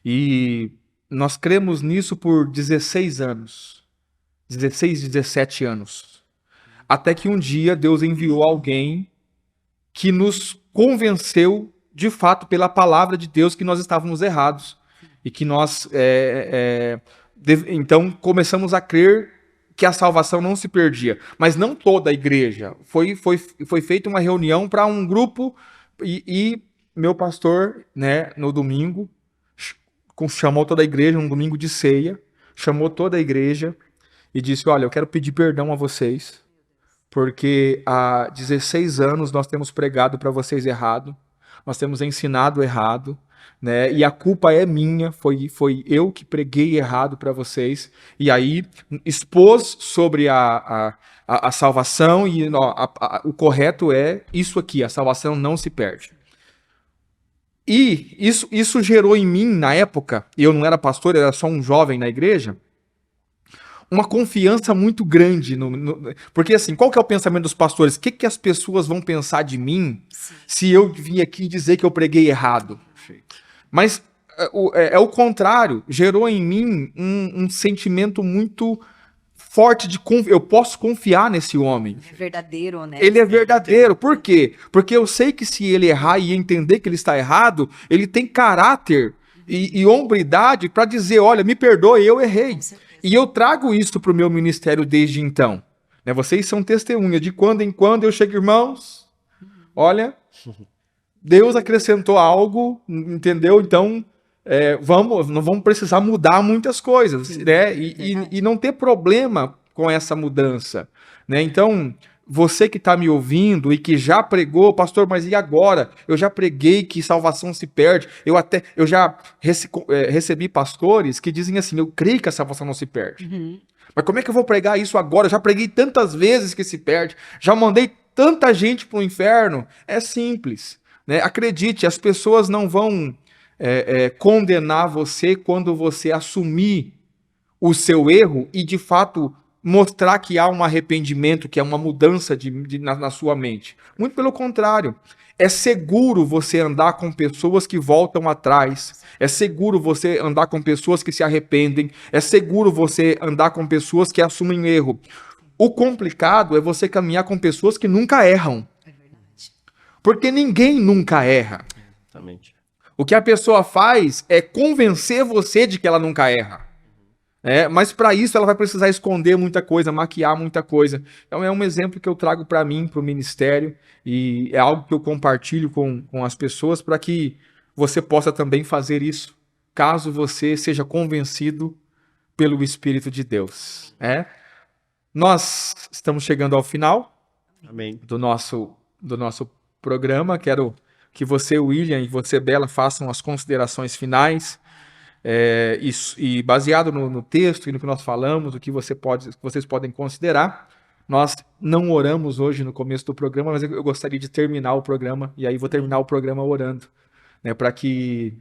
E nós cremos nisso por 16 anos. 16, 17 anos. Até que um dia Deus enviou alguém que nos convenceu, de fato, pela palavra de Deus, que nós estávamos errados. E que nós Então começamos a crer que a salvação não se perdia. Mas não toda a igreja. Foi feita uma reunião para um grupo e meu pastor, né, no domingo, chamou toda a igreja, um domingo de ceia, chamou toda a igreja e disse: olha, eu quero pedir perdão a vocês, porque há 16 anos nós temos pregado para vocês errado, nós temos ensinado errado, né? E a culpa é minha, foi eu que preguei errado para vocês. E aí expôs sobre a salvação e o correto é isso aqui, a salvação não se perde. E isso gerou em mim, na época, eu não era pastor, eu era só um jovem na igreja, uma confiança muito grande. Porque assim, qual que é o pensamento dos pastores? O que as pessoas vão pensar de mim se eu vim aqui dizer que eu preguei errado? Mas é o contrário, gerou em mim um sentimento muito forte de eu posso confiar nesse homem. É verdadeiro, né? Ele é verdadeiro. Por quê? Porque eu sei que se ele errar e entender que ele está errado, ele tem caráter e hombridade para dizer, olha, me perdoe, eu errei. E eu trago isso para o meu ministério desde então. Né? Vocês são testemunhas. De quando em quando eu chego, irmãos, olha, Deus acrescentou algo, entendeu? Então, não vamos precisar mudar muitas coisas, sim, né? E não ter problema com essa mudança, né? Então, você que está me ouvindo e que já pregou, pastor, mas e agora? Eu já preguei que salvação se perde. Eu já recebi pastores que dizem assim, eu creio que a salvação não se perde. Uhum. Mas como é que eu vou pregar isso agora? Eu já preguei tantas vezes que se perde. Já mandei tanta gente para o inferno. É simples, né? Acredite, as pessoas não vão condenar você quando você assumir o seu erro e, de fato, mostrar que há um arrependimento, que é uma mudança na sua mente. Muito pelo contrário. É seguro você andar com pessoas que voltam atrás. É seguro você andar com pessoas que se arrependem. É seguro você andar com pessoas que assumem erro. O complicado é você caminhar com pessoas que nunca erram. É verdade. Porque ninguém nunca erra. Exatamente. O que a pessoa faz é convencer você de que ela nunca erra. Mas para isso ela vai precisar esconder muita coisa, maquiar muita coisa. Então é um exemplo que eu trago para mim, para o ministério, e é algo que eu compartilho com as pessoas para que você possa também fazer isso, caso você seja convencido pelo Espírito de Deus. Nós estamos chegando ao final. Amém. do nosso programa. Quero que você, William, e você, Bela, façam as considerações finais. E baseado no texto e no que nós falamos, o que vocês podem considerar. Nós não oramos hoje no começo do programa, mas eu gostaria de terminar o programa, e aí vou terminar o programa orando, né, para que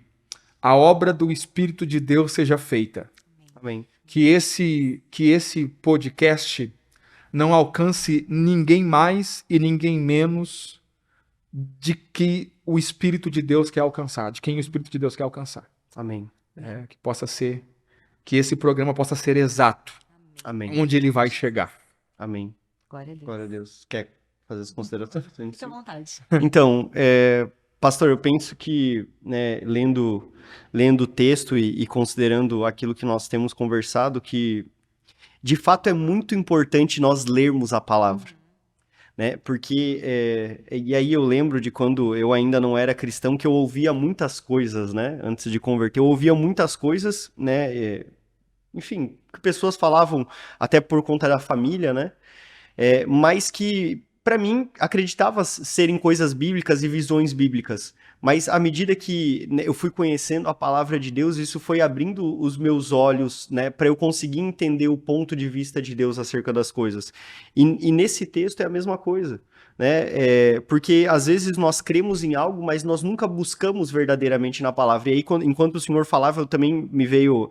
a obra do Espírito de Deus seja feita. Amém. Que esse podcast não alcance ninguém mais e ninguém menos de que o Espírito de Deus quer alcançar, de quem o Espírito de Deus quer alcançar. Amém. Que esse programa possa ser exato. Amém. Onde ele vai chegar. Amém. Glória a Deus. Glória a Deus. Quer fazer as considerações? Fique à vontade. Então, pastor, eu penso que, né, lendo o texto e considerando aquilo que nós temos conversado, que de fato é muito importante nós lermos a palavra. Né? Porque, e aí eu lembro de quando eu ainda não era cristão, que eu ouvia muitas coisas, né? Antes de converter, eu ouvia muitas coisas, né? Enfim, que pessoas falavam até por conta da família, né? Mas que, para mim, acreditava serem coisas bíblicas e visões bíblicas. Mas à medida que, né, eu fui conhecendo a palavra de Deus, isso foi abrindo os meus olhos, né, para eu conseguir entender o ponto de vista de Deus acerca das coisas. E nesse texto é a mesma coisa, né? Porque às vezes nós cremos em algo, mas nós nunca buscamos verdadeiramente na palavra. E aí, enquanto o senhor falava, eu também me veio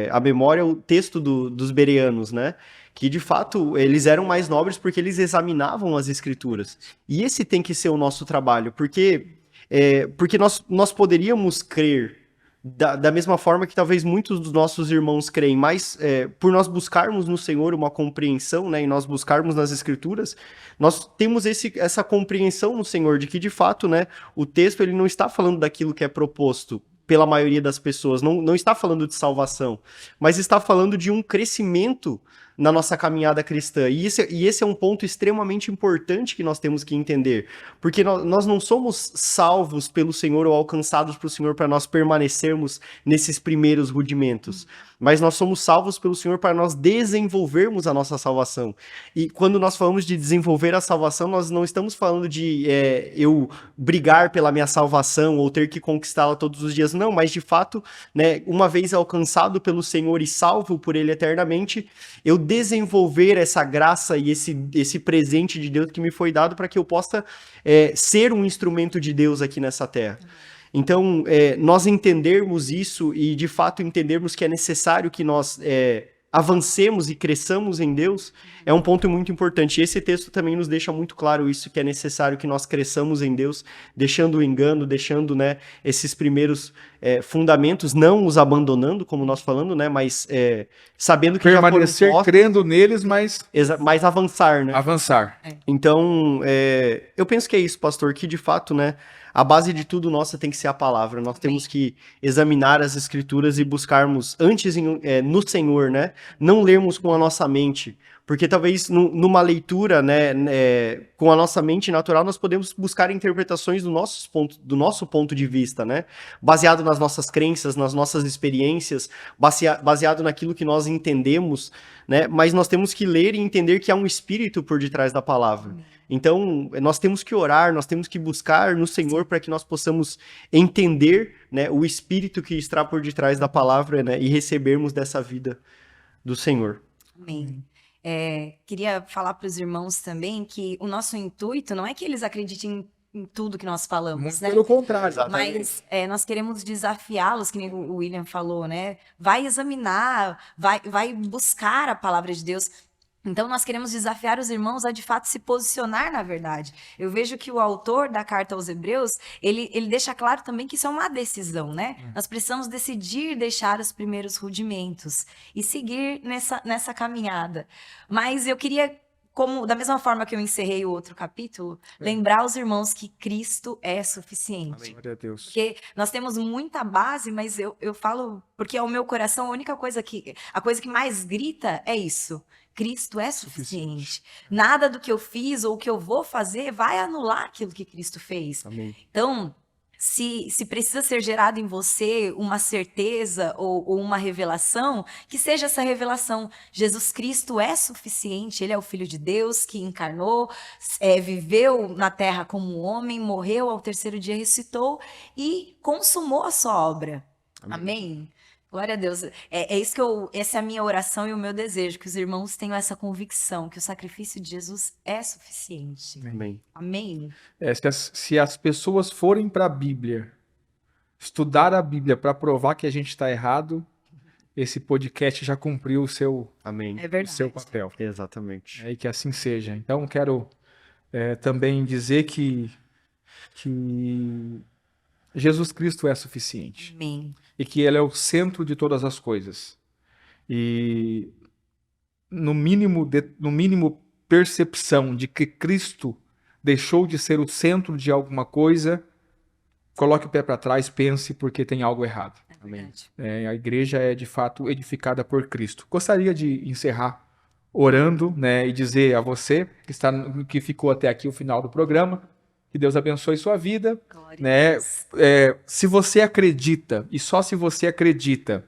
à memória o texto dos bereanos, né? Que de fato eles eram mais nobres porque eles examinavam as escrituras. E esse tem que ser o nosso trabalho, porque nós poderíamos crer da mesma forma que talvez muitos dos nossos irmãos creem, mas por nós buscarmos no Senhor uma compreensão, né, e nós buscarmos nas Escrituras, nós temos essa compreensão no Senhor de que, de fato, né, o texto ele não está falando daquilo que é proposto pela maioria das pessoas. Não está falando de salvação, mas está falando de um crescimento na nossa caminhada cristã. E esse é um ponto extremamente importante que nós temos que entender. Porque nós não somos salvos pelo Senhor ou alcançados pelo Senhor para nós permanecermos nesses primeiros rudimentos. Mas nós somos salvos pelo Senhor para nós desenvolvermos a nossa salvação. E quando nós falamos de desenvolver a salvação, nós não estamos falando de eu brigar pela minha salvação ou ter que conquistá-la todos os dias. Não, mas de fato, né, uma vez alcançado pelo Senhor e salvo por Ele eternamente, eu desenvolver essa graça e esse presente de Deus que me foi dado para que eu possa ser um instrumento de Deus aqui nessa terra. Então, nós entendermos isso e, de fato, entendermos que é necessário que nós avancemos e cresçamos em Deus, é um ponto muito importante. E esse texto também nos deixa muito claro isso, que é necessário que nós cresçamos em Deus, deixando o engano, deixando, né, esses primeiros fundamentos, não os abandonando, como nós falando, né, mas sabendo que permanecer crendo neles, mas avançar, né? Avançar. Então, eu penso que é isso, pastor, que de fato, né, a base de tudo nossa tem que ser a palavra. Nós temos que examinar as escrituras e buscarmos antes no Senhor, né? Não lermos com a nossa mente. Porque talvez numa leitura, né, com a nossa mente natural, nós podemos buscar interpretações do nosso ponto de vista, né? Baseado nas nossas crenças, nas nossas experiências, baseado naquilo que nós entendemos, né? Mas nós temos que ler e entender que há um espírito por detrás da palavra. Então, nós temos que orar, nós temos que buscar no Senhor para que nós possamos entender, né, o espírito que está por detrás da palavra, né, e recebermos dessa vida do Senhor. Amém. Queria falar para os irmãos também que o nosso intuito não é que eles acreditem em tudo que nós falamos, muito né? pelo contrário. Mas nós queremos desafiá-los, que nem o William falou, né? Vai examinar, vai buscar a palavra de Deus. Então, nós queremos desafiar os irmãos a, de fato, se posicionar na verdade. Eu vejo que o autor da carta aos Hebreus, ele deixa claro também que isso é uma decisão, né? Nós precisamos decidir deixar os primeiros rudimentos e seguir nessa caminhada. Mas eu queria, da mesma forma que eu encerrei o outro capítulo, lembrar os irmãos que Cristo é suficiente. Glória a Deus. Porque nós temos muita base, mas eu falo, porque ao meu coração, a coisa que mais grita é isso. Cristo é suficiente. Nada do que eu fiz ou o que eu vou fazer vai anular aquilo que Cristo fez. Amém. Então, se precisa ser gerado em você uma certeza ou uma revelação, que seja essa revelação. Jesus Cristo é suficiente, Ele é o Filho de Deus que encarnou, viveu na terra como homem, morreu, ao terceiro dia ressuscitou e consumou a sua obra. Amém? Glória a Deus. Essa é a minha oração e o meu desejo, que os irmãos tenham essa convicção, que o sacrifício de Jesus é suficiente. Amém. Amém? Se as pessoas forem para a Bíblia, estudar a Bíblia para provar que a gente está errado, esse podcast já cumpriu o seu, Amém. É verdade. o seu papel. Exatamente. E que assim seja. Então, quero também dizer que Jesus Cristo é suficiente. Amém. E que Ele é o centro de todas as coisas. E no mínimo percepção de que Cristo deixou de ser o centro de alguma coisa, coloque o pé para trás, pense, porque tem algo errado. É verdade. A igreja é de fato edificada por Cristo. Gostaria de encerrar orando, né, e dizer a você que ficou até aqui o final do programa, que Deus abençoe sua vida, né? Se você acredita, e só se você acredita,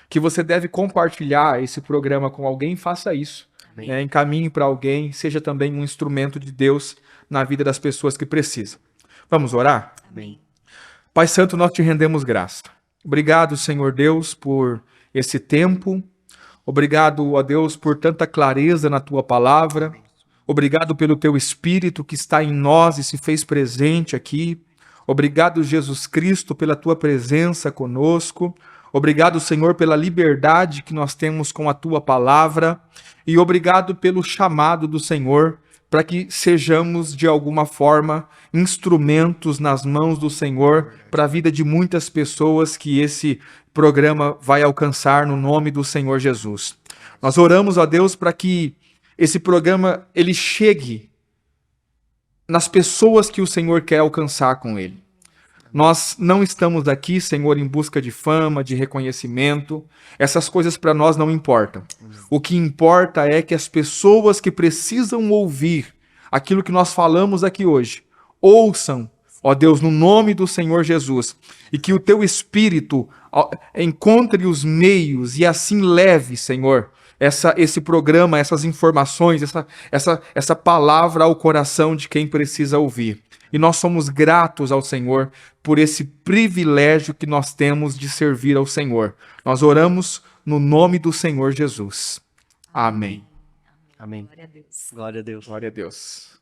que você deve compartilhar esse programa com alguém, faça isso. Né? Encaminhe para alguém, seja também um instrumento de Deus na vida das pessoas que precisam. Vamos orar? Amém. Pai Santo, nós te rendemos graça. Obrigado, Senhor Deus, por esse tempo. Obrigado, ó Deus, por tanta clareza na tua palavra. Obrigado pelo teu Espírito que está em nós e se fez presente aqui. Obrigado, Jesus Cristo, pela tua presença conosco. Obrigado, Senhor, pela liberdade que nós temos com a tua palavra. E obrigado pelo chamado do Senhor para que sejamos, de alguma forma, instrumentos nas mãos do Senhor para a vida de muitas pessoas que esse programa vai alcançar no nome do Senhor Jesus. Nós oramos a Deus para que esse programa ele chegue nas pessoas que o Senhor quer alcançar com ele. Nós não estamos aqui, Senhor, em busca de fama, de reconhecimento. Essas coisas para nós não importam. O que importa é que as pessoas que precisam ouvir aquilo que nós falamos aqui hoje, ouçam, ó Deus, no nome do Senhor Jesus, e que o teu Espírito encontre os meios e assim leve, Senhor, esse programa, essas informações, essa palavra ao coração de quem precisa ouvir. E nós somos gratos ao Senhor por esse privilégio que nós temos de servir ao Senhor. Nós oramos no nome do Senhor Jesus. Amém. Amém. Glória a Deus. Glória a Deus. Glória a Deus.